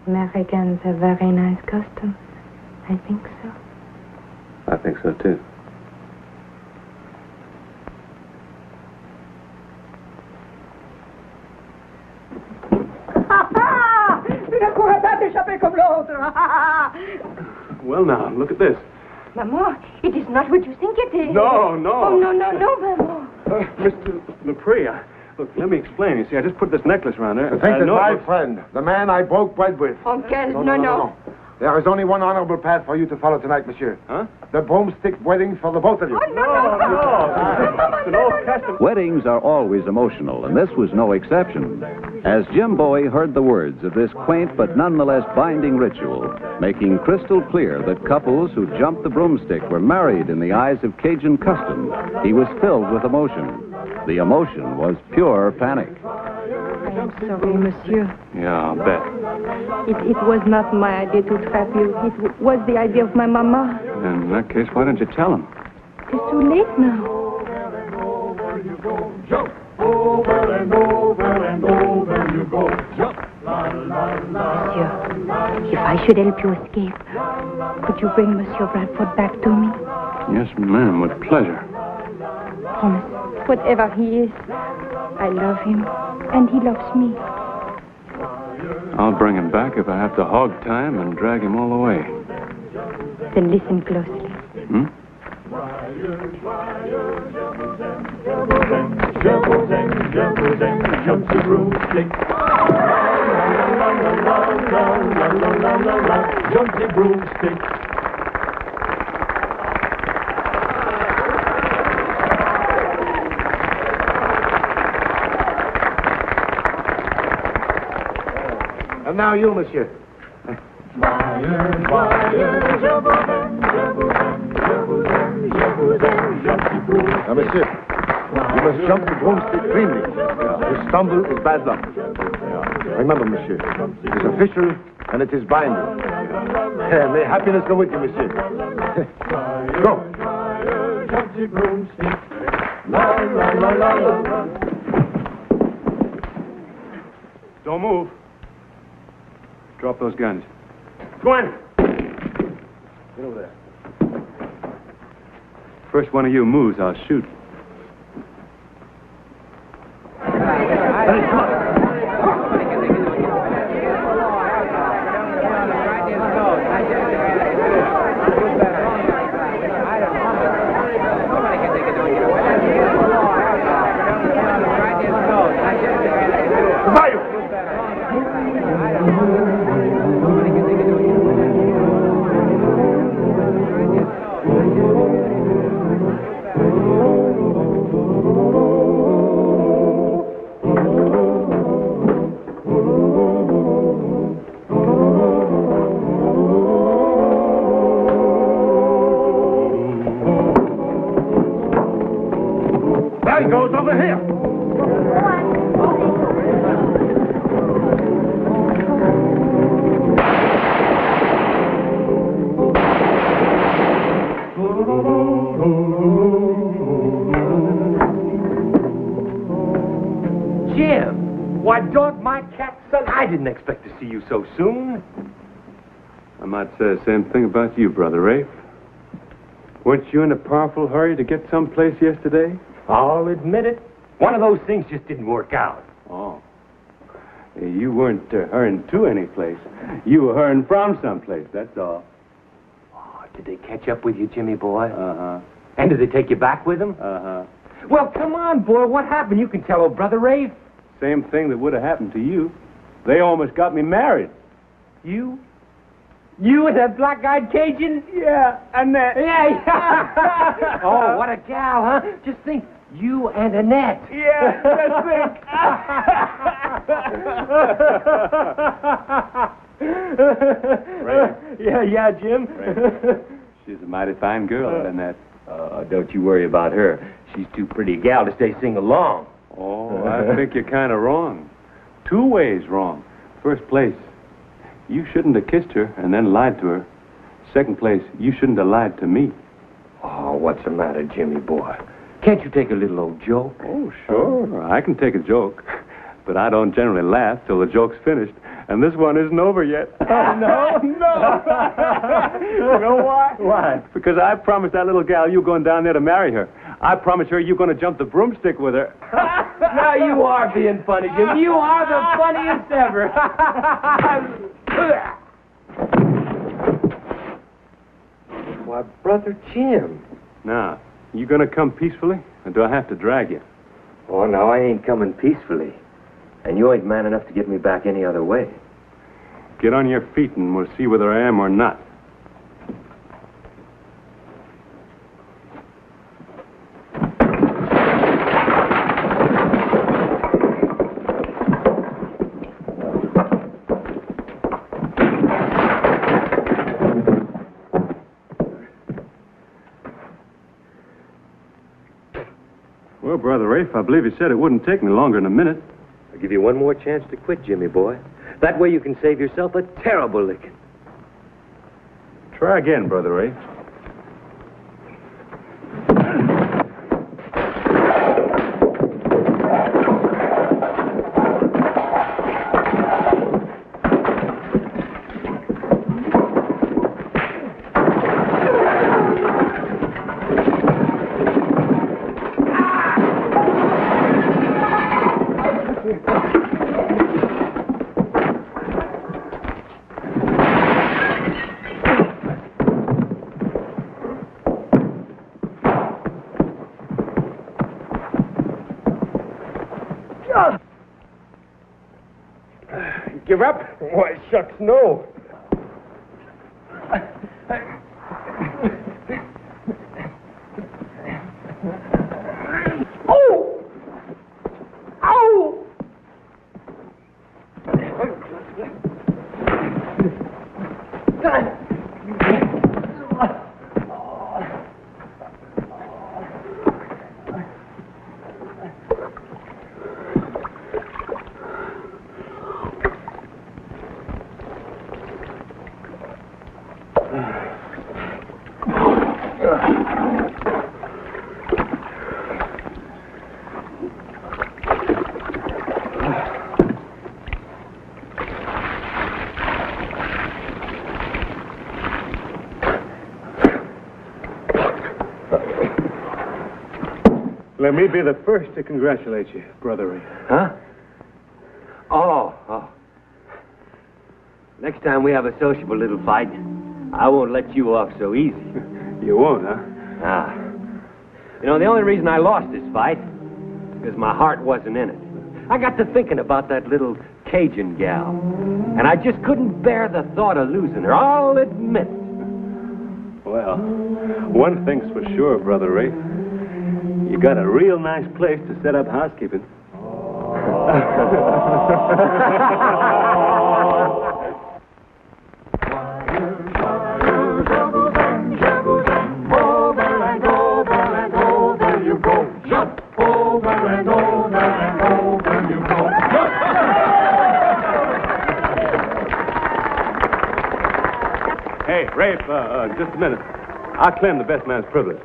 M: Americans have very nice customs. I think so.
C: I think so, too.
O: Tu ne pourras pas t'échapper comme l'autre.
C: Well, now, look at this.
M: Maman, it is not what you think it is.
C: No, no.
M: Oh, no, Maman.
C: Mr. Lepre, Look, let me explain. You see, I just put this necklace around her.
R: To think that my friend, the man I broke bread with.
O: Uncle, no.
R: There is only one honorable path for you to follow tonight, monsieur.
C: Huh?
R: The broomstick wedding for the both of you.
C: No. It's an old custom.
B: Weddings are always emotional, and this was no exception. As Jim Bowie heard the words of this quaint but nonetheless binding ritual, making crystal clear that couples who jumped the broomstick were married in the eyes of Cajun custom, he was filled with emotion. The emotion was pure panic.
M: I am sorry, monsieur.
C: Yeah, I'll bet.
M: It was not my idea to trap you. It was the idea of my mama.
C: In that case, why don't you tell him?
M: It's too late now.
A: Jump over and over and over you go. Jump.
O: Monsieur, if I should help you escape, could you bring Monsieur Bradford back to me?
C: Yes, ma'am, with pleasure.
O: Promise.
M: Whatever he is, I love him, and he loves me.
C: I'll bring him back if I have to hog tie him and drag him all the way.
M: Then listen closely.
C: Hmm?
A: Jump the broomstick. Jump the broomstick.
R: And now you, monsieur. Now, monsieur, you must jump the broomstick cleanly. To stumble is bad luck. Remember, monsieur, it is official and it is binding. May happiness go with you, monsieur. Go.
C: Don't move. Drop those guns. Go on. Get over there. First one of you moves, I'll shoot.
R: There he goes, over here.
Q: Jim! Why, dog my cat son, I didn't expect to see you so soon.
C: I might say the same thing about you, Brother Rafe. Weren't you in a powerful hurry to get someplace yesterday?
Q: I'll admit it. One of those things just didn't work out.
C: Oh. You weren't hurrying to any place. You were hurrying from someplace, that's all.
Q: Oh, did they catch up with you, Jimmy boy?
C: Uh-huh.
Q: And did they take you back with them?
C: Uh-huh.
Q: Well, come on, boy. What happened? You can tell old Brother Rafe.
C: Same thing that would have happened to you. They almost got me married.
Q: You? You and that black-eyed Cajun?
C: Yeah, Annette.
Q: Yeah. Oh, what a gal, huh? Just think, you and Annette.
C: Yeah, just think.
Q: Yeah, Jim.
C: She's a mighty fine girl, Annette.
Q: Don't you worry about her. She's too pretty a gal to stay sing along.
C: Oh, I think you're kind of wrong. Two ways wrong. First place, you shouldn't have kissed her and then lied to her. Second place, you shouldn't have lied to me.
Q: Oh, what's the matter, Jimmy boy? Can't you take a little old joke?
C: Oh, sure. I can take a joke. But I don't generally laugh till the joke's finished. And this one isn't over yet. No. You know why?
Q: Why?
C: Because I promised that little gal you going down there to marry her. I promised her you're going to jump the broomstick with her.
Q: Now you are being funny, Jim. You are the funniest ever. Why, Brother Jim.
C: Now, you going to come peacefully, or do I have to drag you?
Q: Oh, now I ain't coming peacefully. And you ain't man enough to get me back any other way.
I: Get on your feet and we'll see whether I am or not. Well, Brother Rafe, I believe he said it wouldn't take me longer than a minute.
Q: I'll give you one more chance to quit, Jimmy boy. That way you can save yourself a terrible licking.
I: Try again, Brother Rafe.
C: Give up? Why, shucks, no. Oh! Ow!
I: Let me be the first to congratulate you, Brother Rafe.
Q: Huh? Oh. Next time we have a sociable little fight, I won't let you off so easy.
I: You won't, huh?
Q: Ah. You know, the only reason I lost this fight is because my heart wasn't in it. I got to thinking about that little Cajun gal, and I just couldn't bear the thought of losing her, I'll admit.
I: Well, one thing's for sure, Brother Rafe. You got a real nice place to set up housekeeping. Hey, Rafe, just a minute. I'll claim the best man's privilege.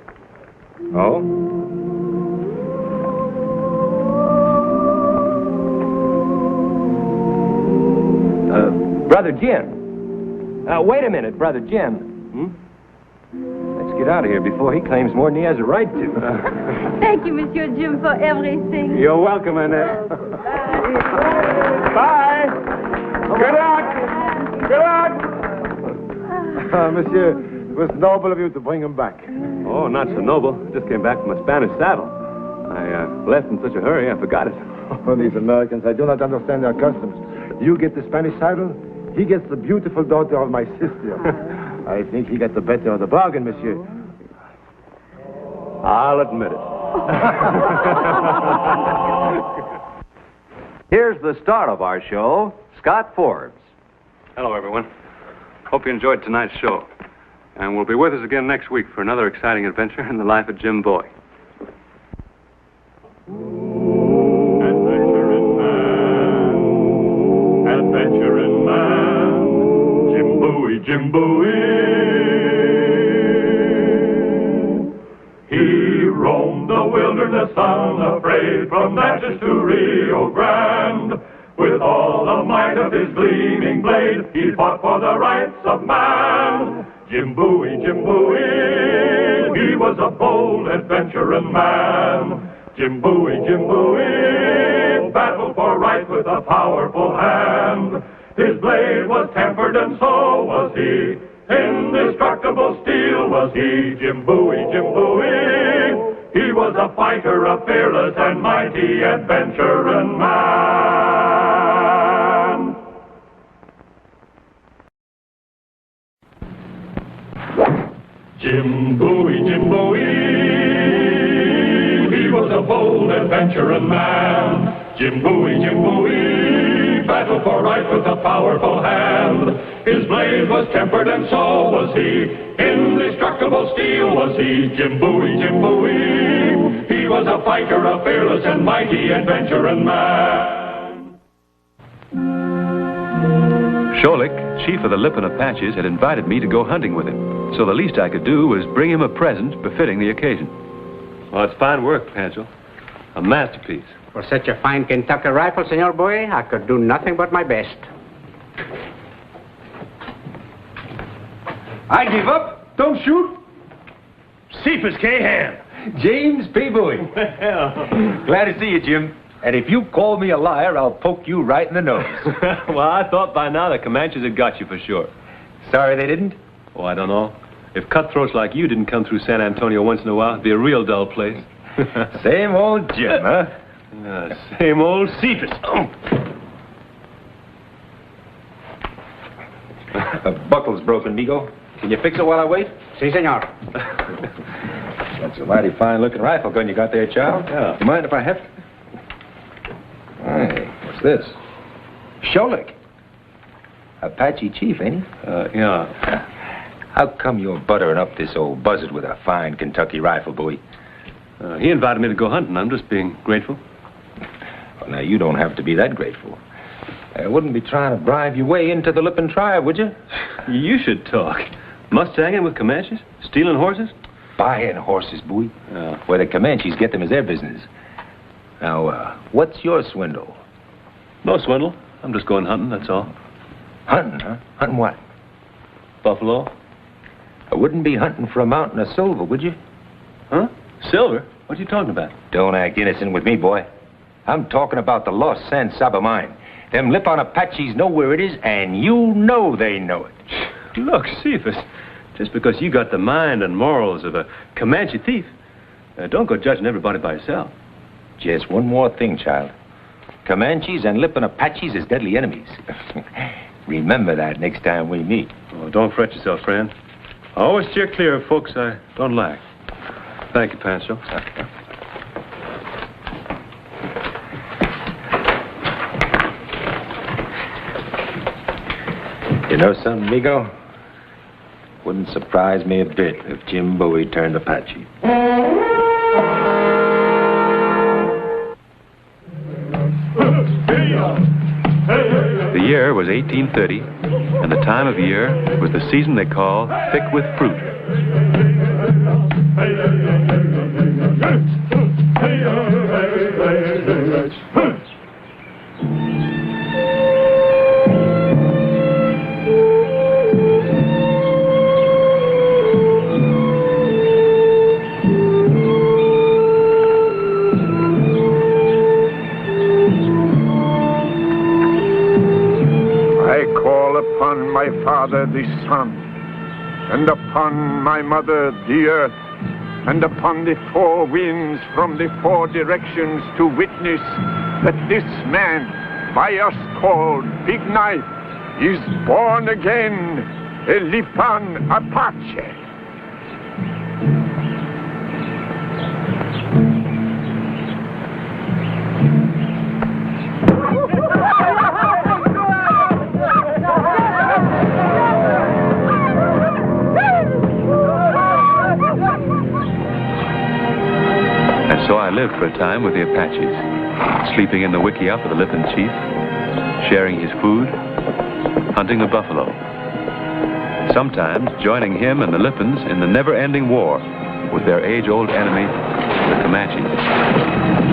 I: Oh?
Q: Brother Jim. Wait a minute, Brother Jim. Let's get out of here before he claims more than he has a right to.
O: Thank you, Monsieur Jim, for everything.
I: You're welcome, Annette. Bye. Good luck. Good luck.
R: Monsieur, it was noble of you to bring him back.
I: Oh, not so noble. Just came back from a Spanish saddle. I left in such a hurry, I forgot it.
R: Oh, these Americans, I do not understand their customs. You get the Spanish saddle, he gets the beautiful daughter of my sister. I think he got the better of the bargain, monsieur.
I: I'll admit it.
B: Here's the star of our show, Scott Forbes.
I: Hello, everyone. Hope you enjoyed tonight's show. And will be with us again next week for another exciting adventure in the life of Jim Bowie.
A: Adventuring man, Jim Bowie, Jim Bowie. He roamed the wilderness unafraid, from Natchez to Rio Grande. With all the might of his gleaming blade, he fought for the rights of man. Jim Bowie, Jim Bowie, he was a bold adventuring man. Jim Bowie, battled for right with a powerful hand. His blade was tempered and so was he. Indestructible steel was he. Jim Bowie, he was a fighter. fighter, a fearless and mighty adventuring man. Jim Bowie, Jim Bowie, he was a bold adventuring man. Jim Bowie, battled for right with a powerful hand. His blade was tempered and so was he. Indestructible steel was he. Jim Bowie, he was a fighter, a fearless and mighty adventuring man.
I: Sherriff, chief of the Lippin Apaches, had invited me to go hunting with him, so the least I could do was bring him a present befitting the occasion.
C: Well, it's fine work, Pancho. A masterpiece.
F: For such a fine Kentucky rifle, Senor Bowie, I could do nothing but my best.
Q: I give up. Don't shoot. Cephas K. Ham. James P. Bowie. Well, glad to see you, Jim. And if you call me a liar, I'll poke you right in the nose.
C: Well, I thought by now the Comanches had got you for sure.
Q: Sorry they didn't?
C: Oh, I don't know. If cutthroats like you didn't come through San Antonio once in a while, it'd be a real dull place.
Q: Same old Jim, huh?
C: Same old Cephas.
Q: The buckle's broken, Migo. Can you fix it while I wait?
F: Si, senor.
Q: That's a mighty fine-looking rifle gun you got there, child.
C: Yeah.
Q: You mind if I heft? Hey, what's this? Sherriff. Apache chief, ain't he?
C: Yeah.
Q: How come you're buttering up this old buzzard with a fine Kentucky rifle, Bowie?
C: He invited me to go hunting. I'm just being grateful.
Q: Well, now, you don't have to be that grateful. I wouldn't be trying to bribe your way into the Lippin tribe, would you?
C: You should talk. Mustanging with Comanches? Stealing horses?
Q: Buying horses, Bowie. Where the Comanches get them is their business. Now, what's your swindle?
C: No swindle. I'm just going hunting, that's all.
Q: Hunting, huh? Hunting what?
C: Buffalo.
Q: I wouldn't be hunting for a mountain of silver, would you?
C: Huh? Silver? What are you talking about?
Q: Don't act innocent with me, boy. I'm talking about the lost San Saba mine. Them Lippin Apaches know where it is, and you know they know it.
C: Look, Cephas, just because you got the mind and morals of a Comanche thief, don't go judging everybody by yourself.
Q: Just one more thing, child. Comanches and Lippin Apaches is deadly enemies. Remember that next time we meet.
C: Oh, don't fret yourself, friend. I always steer clear of folks I don't like. Thank you, Pancho.
Q: You know something, Migo? Wouldn't surprise me a bit if Jim Bowie turned Apache.
I: The year was 1830, and the time of year was the season they call thick with fruit.
S: Upon my father the sun, and upon my mother the earth, and upon the four winds from the four directions to witness that this man, by us called Big Knife, is born again a Lippin Apache.
I: So I lived for a time with the Apaches, sleeping in the wickiup of the Lippin chief, sharing his food, hunting the buffalo. Sometimes joining him and the Lippins in the never-ending war with their age-old enemy, the Comanches.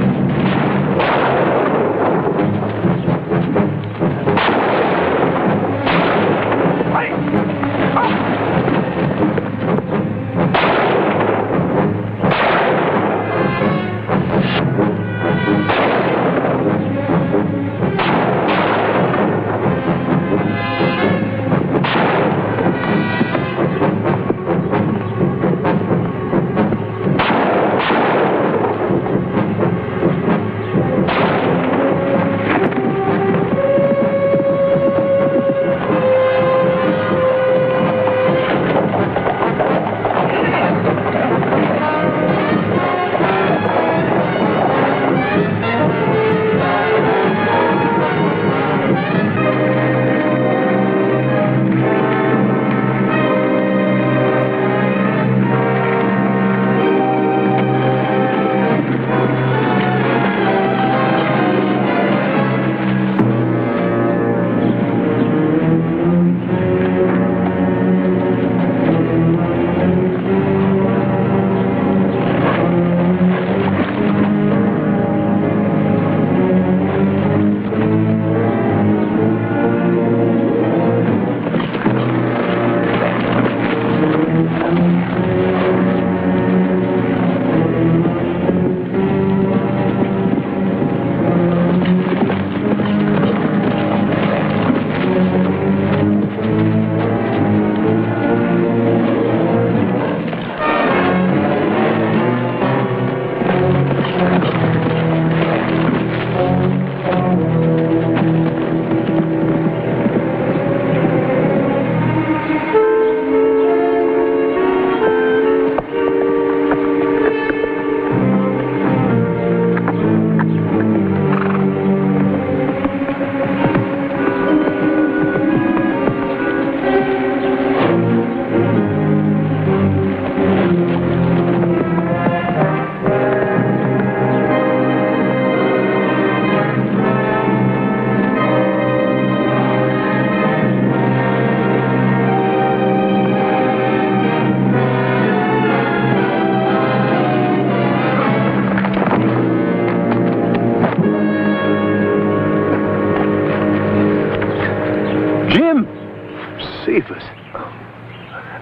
C: Cephas.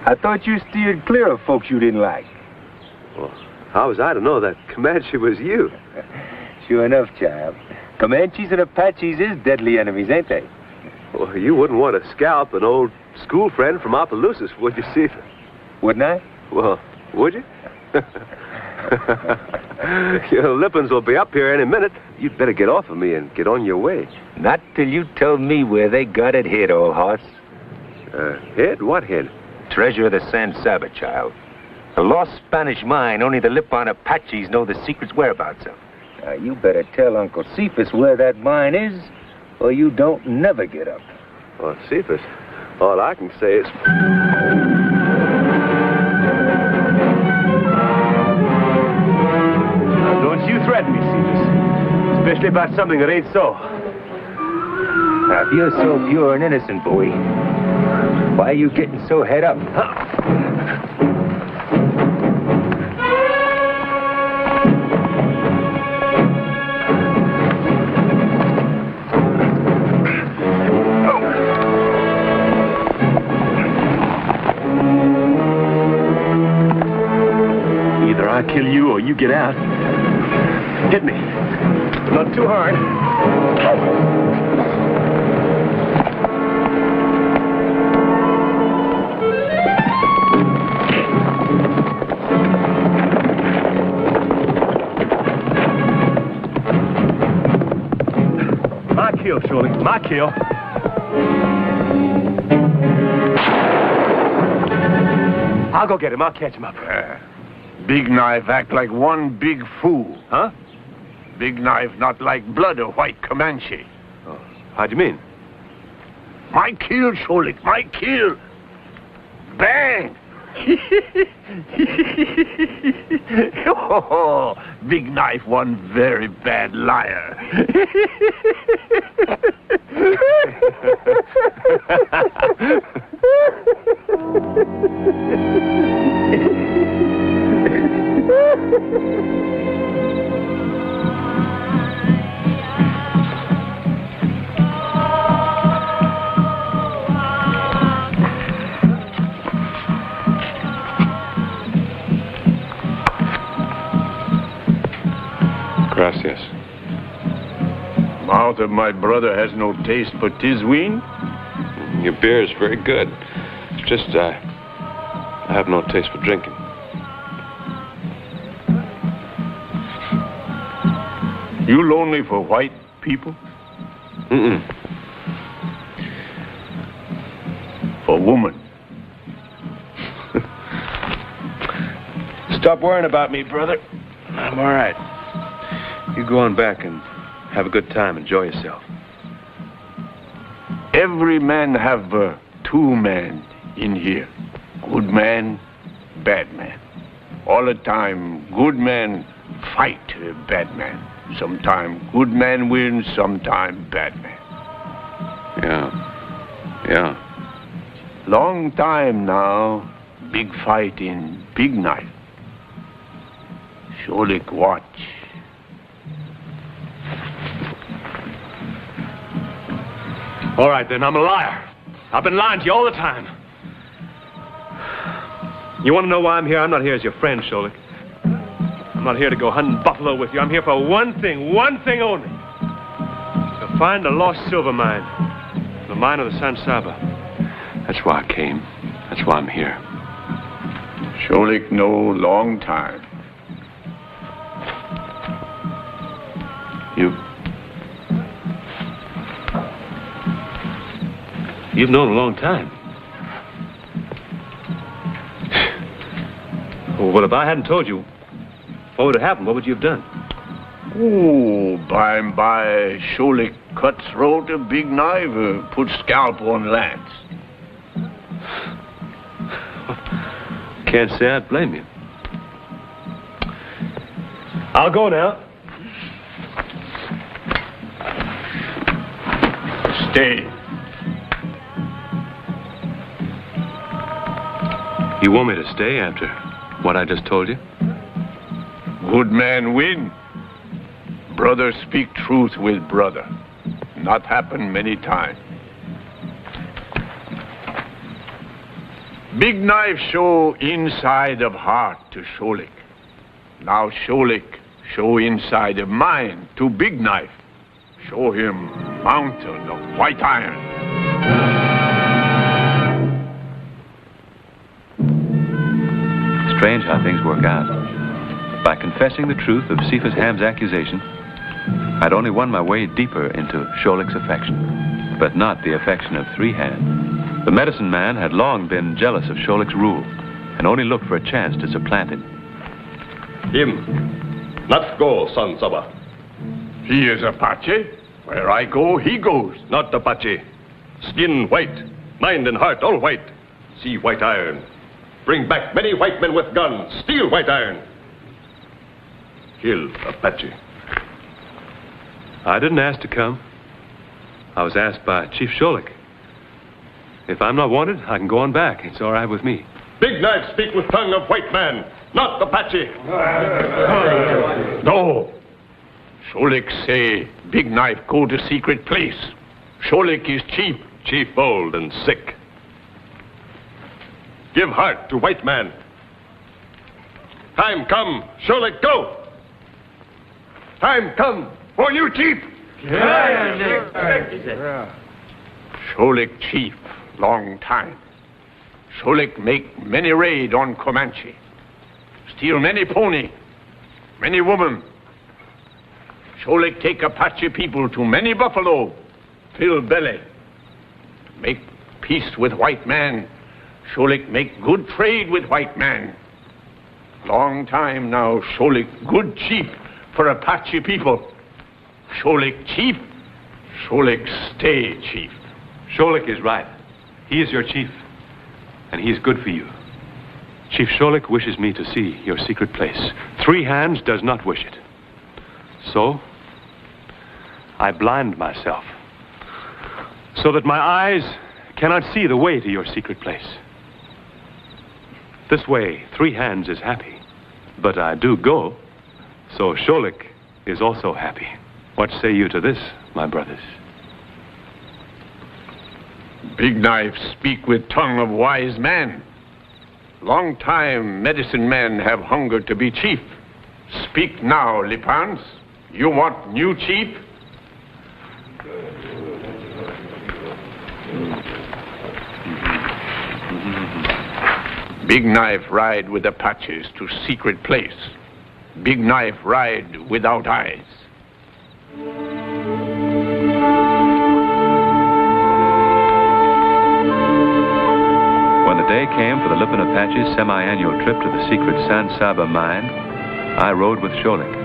I: I thought you steered clear of folks you didn't like.
C: Well, how was I to know that Comanche was you?
I: Sure enough, child. Comanches and Apaches is deadly enemies, ain't they?
C: Well, you wouldn't want to scalp an old school friend from Opelousas, would you, Cephas?
I: Wouldn't I?
C: Well, would you? Your Lippins will be up here any minute. You'd better get off of me and get on your way.
I: Not till you tell me where they got it hid, old horse.
C: Hid? What hid?
I: Treasure of the San Saba, child. A lost Spanish mine only the Lippon Apaches know the secret's whereabouts of. Now, you better tell Uncle Cephas where that mine is, or you don't never get up.
C: Well, Cephas, all I can say is... Now, don't you threaten me, Cephas. Especially about something that ain't so.
I: Now, if you're so pure and innocent, Bowie, why are you getting so head up?
C: Either I kill you or you get out. Hit me. Not too hard. My kill, Shorty. My kill. I'll go get him. I'll catch him up.
S: Big Knife act like one big fool.
C: Huh?
S: Big Knife not like blood or white Comanche.
C: Oh, how'd you mean?
S: My kill, Sholik, my kill. Bang! Oh, Big Knife one very bad liar.
I: Gracias.
S: Mouth of my brother has no taste for tisween.
I: Your beer is very good. It's just, I have no taste for drinking.
S: You lonely for white people?
I: Mm-mm.
S: For woman?
I: Stop worrying about me, brother. I'm all right. You go on back and have a good time. Enjoy yourself.
S: Every man have two men in here. Good man, bad man. All the time, good man fight bad man. Sometime good man wins, sometime bad man.
I: Yeah.
S: Long time now, big fight in Big Knife. Sholik watch.
C: All right, then. I'm a liar. I've been lying to you all the time. You want to know why I'm here? I'm not here as your friend, Sholik. I'm not here to go hunting buffalo with you. I'm here for one thing only. To find the lost silver mine. The mine of the San Saba.
I: That's why I came. That's why I'm here.
S: Sholik know long time.
C: You've known a long time. Well, if I hadn't told you, what would have happened? What would you have done?
S: Oh, by and by, Sholik cut throat a Big Knife, put scalp on Lance.
C: Can't say I'd blame you. I'll go now.
S: Stay.
C: You want me to stay after what I just told you?
S: Good man win. Brother speak truth with brother. Not happen many times. Big Knife show inside of heart to Sholik. Now Sholik show inside of mind to Big Knife. Show him mountain of white iron.
B: Strange how things work out. By confessing the truth of Cephas Ham's accusation, I'd only won my way deeper into Sholik's affection, but not the affection of Three Hand. The medicine man had long been jealous of Sholik's rule and only looked for a chance to supplant him.
T: Him. Not go, son Saba.
S: He is Apache. Where I go, he goes.
T: Not Apache. Skin white, mind and heart all white. See white iron. Bring back many white men with guns. Steal white iron. Kill Apache.
Q: I didn't ask to come. I was asked by Chief Sholik. If I'm not wanted, I can go on back. It's all right with me.
T: Big Knife speak with tongue of white man, not Apache.
S: No. Sholik say Big Knife go to secret place. Sholik is chief.
T: Chief old and sick. Give heart to white man. Time come, Sholik go. Time come for you, chief.
S: Sholik chief, long time. Sholik make many raid on Comanche. Steal many pony, many woman. Sholik take Apache people to many buffalo, fill belly. Make peace with white man. Sholik make good trade with white man. Long time now, Sholik good chief for Apache people. Sholik chief, Sholik stay chief.
Q: Sholik is right. He is your chief, and he is good for you. Chief Sholik wishes me to see your secret place. Three Hands does not wish it. So, I blind myself, so that my eyes cannot see the way to your secret place. This way, Three Hands is happy, but I do go, so Sholik is also happy. What say you to this, my brothers?
S: Big Knife speak with tongue of wise man. Long time medicine men have hunger to be chief. Speak now, Lipans. You want new chief? Big Knife ride with Apaches to secret place. Big Knife ride without eyes.
B: When the day came for the Lipan Apache's semi-annual trip to the secret San Saba mine, I rode with Sholik.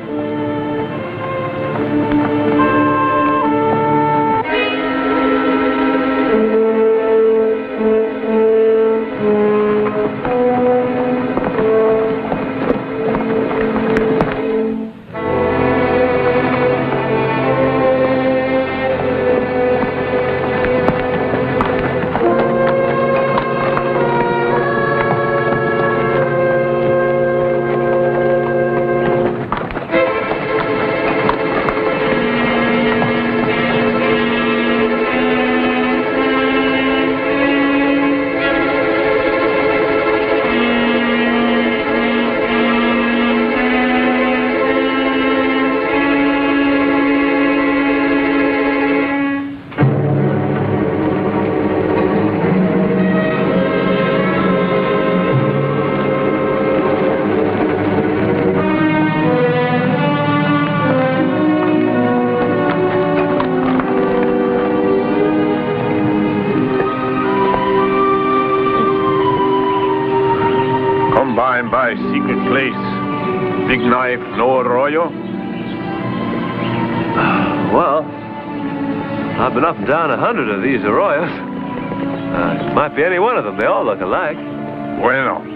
S: By secret place. Big Knife, no arroyo?
Q: Well, I've been up and down 100 of these arroyos. It might be any one of them. They all look alike.
S: Bueno.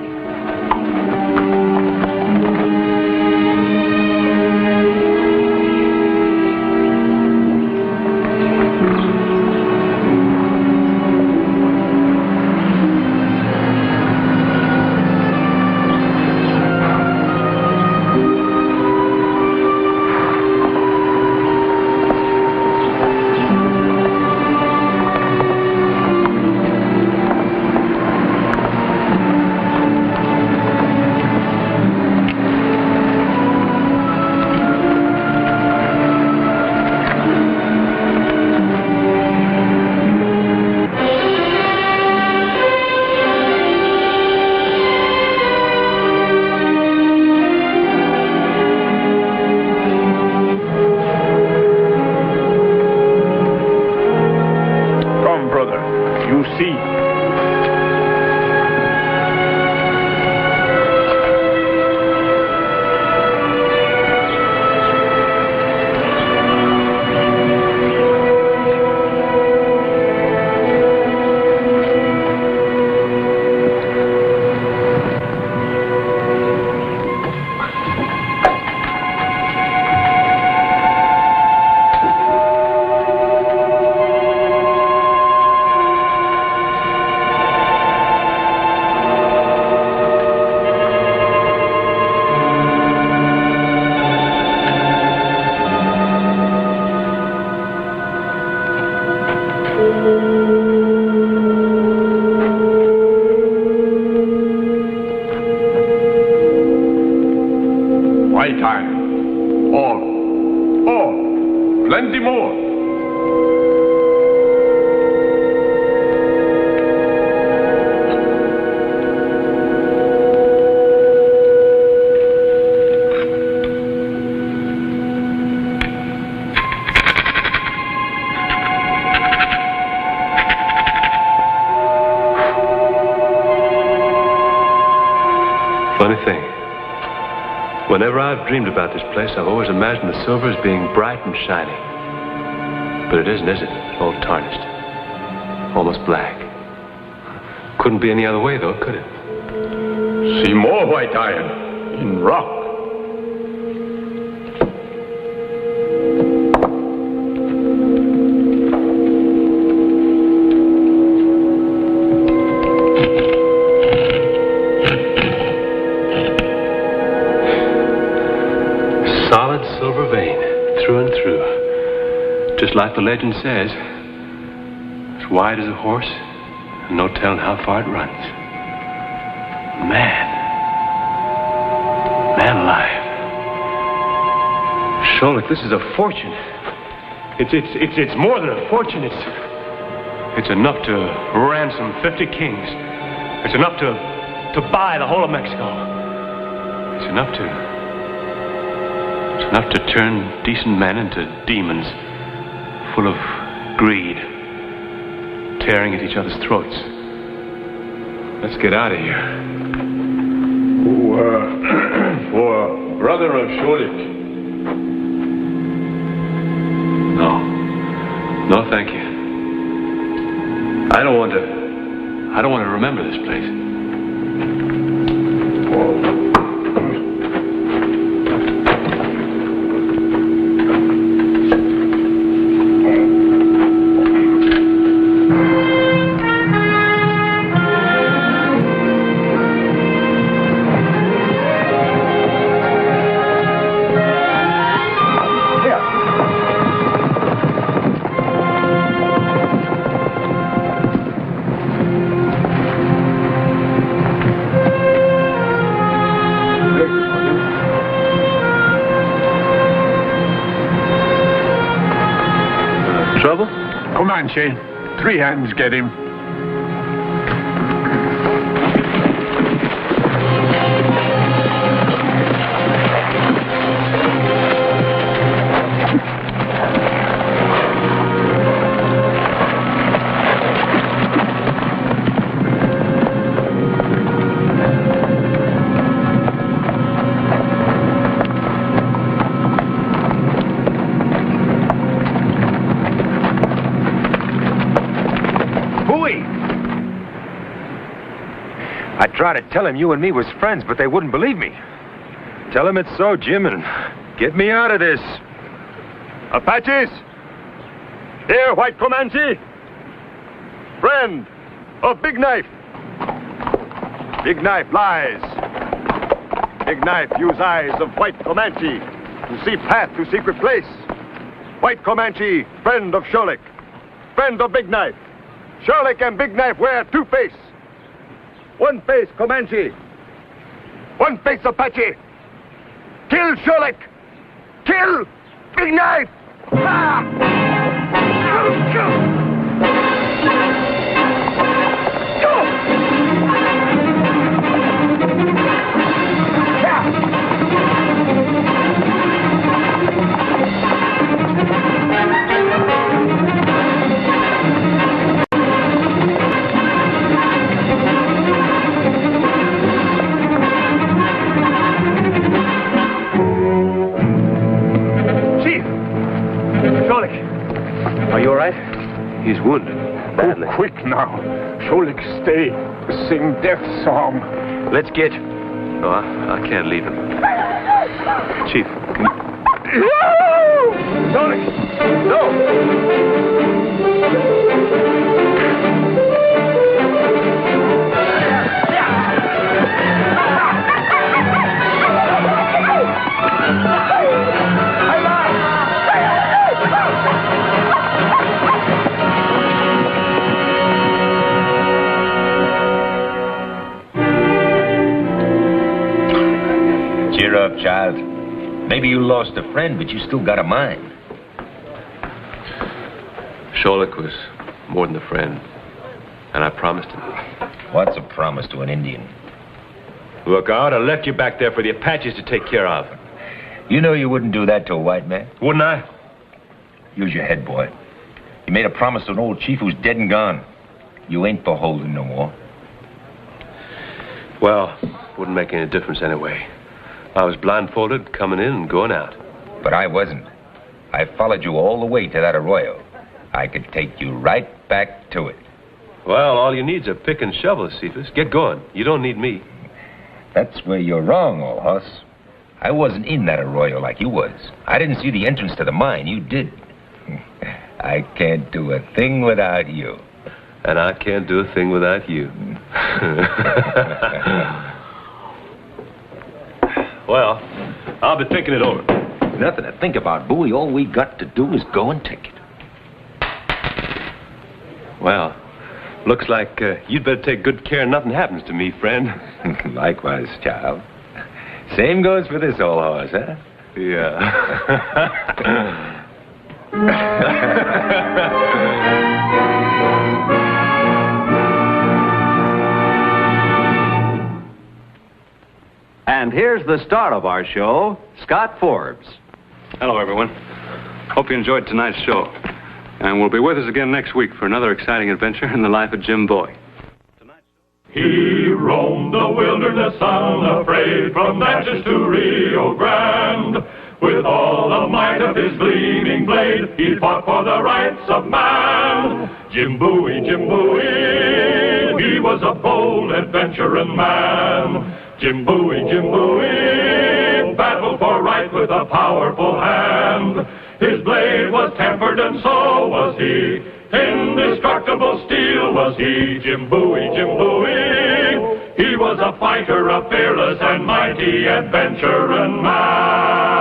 S: sea.
A: White iron. All. Plenty more.
T: Funny thing. Whenever I've dreamed about this place, I've always imagined the silver as being bright and shiny. But it isn't, is it? It's all tarnished. Almost black. Couldn't be any other way, though, could it?
A: See more white iron in rock.
T: Solid silver vein, through and through. Just like the legend says, as wide as a horse, and no telling how far it runs. Man alive. Sherlock, this is a fortune. It's more than a fortune. It's enough to ransom 50 kings. It's enough to buy the whole of Mexico. It's enough to turn decent men into demons, full of greed, tearing at each other's throats. Let's get out of here.
A: For brother of Sherriff.
T: No, thank you. I don't want to remember this place. Trouble?
S: Comanche. 3 hands get him.
Q: I tried to tell him you and me was friends, but they wouldn't believe me. Tell him it's so, Jim, and get me out of this.
T: Apaches! Here, White Comanche! Friend of Big Knife! Big Knife lies. Big Knife use eyes of White Comanche to see path to secret place. White Comanche, friend of Sherriff. Friend of Big Knife. Sherriff and Big Knife wear 2 face. 1 face Comanche. 1 face Apache. Kill Sherriff. Kill Big Knife.
C: He's wounded. Badly.
S: Oh, quick now. Sholik, stay. Sing death song.
C: Let's get... No, I can't leave him. Chief, can you...
S: Sholik! No!
U: Cheer up, child. Maybe you lost a friend, but you still got a mind.
C: Sholik was more than a friend, and I promised him.
U: What's a promise to an Indian?
C: Look, I ought to left you back there for the Apaches to take care of.
U: You know you wouldn't do that to a white man.
C: Wouldn't I?
U: Use your head, boy. You made a promise to an old chief who's dead and gone. You ain't beholden no more.
C: Well, wouldn't make any difference anyway. I was blindfolded, coming in and going out.
U: But I wasn't. I followed you all the way to that arroyo. I could take you right back to it.
C: Well, all you need's a pick and shovel, Cephas. Get going. You don't need me.
U: That's where you're wrong, old hoss. I wasn't in that arroyo like you was. I didn't see the entrance to the mine. You did. I can't do a thing without you.
C: And I can't do a thing without you. Well, I'll be thinking it over.
U: Nothing to think about, Bowie. All we got to do is go and take it.
C: Well, looks like you'd better take good care nothing happens to me, friend.
U: Likewise, child. Same goes for this old horse, huh?
C: Yeah.
B: And here's the star of our show, Scott Forbes.
C: Hello, everyone. Hope you enjoyed tonight's show. And we'll be with us again next week for another exciting adventure in the life of Jim Bowie.
A: He roamed the wilderness unafraid, from Natchez to Rio Grande. With all the might of his gleaming blade, he fought for the rights of man. Jim Bowie, he was a bold adventuring man. Jim Bowie, battled for right with a powerful hand. His blade was tempered and so was he. Indestructible steel was he. Jim Bowie. He was a fighter, a fearless and mighty adventuring man.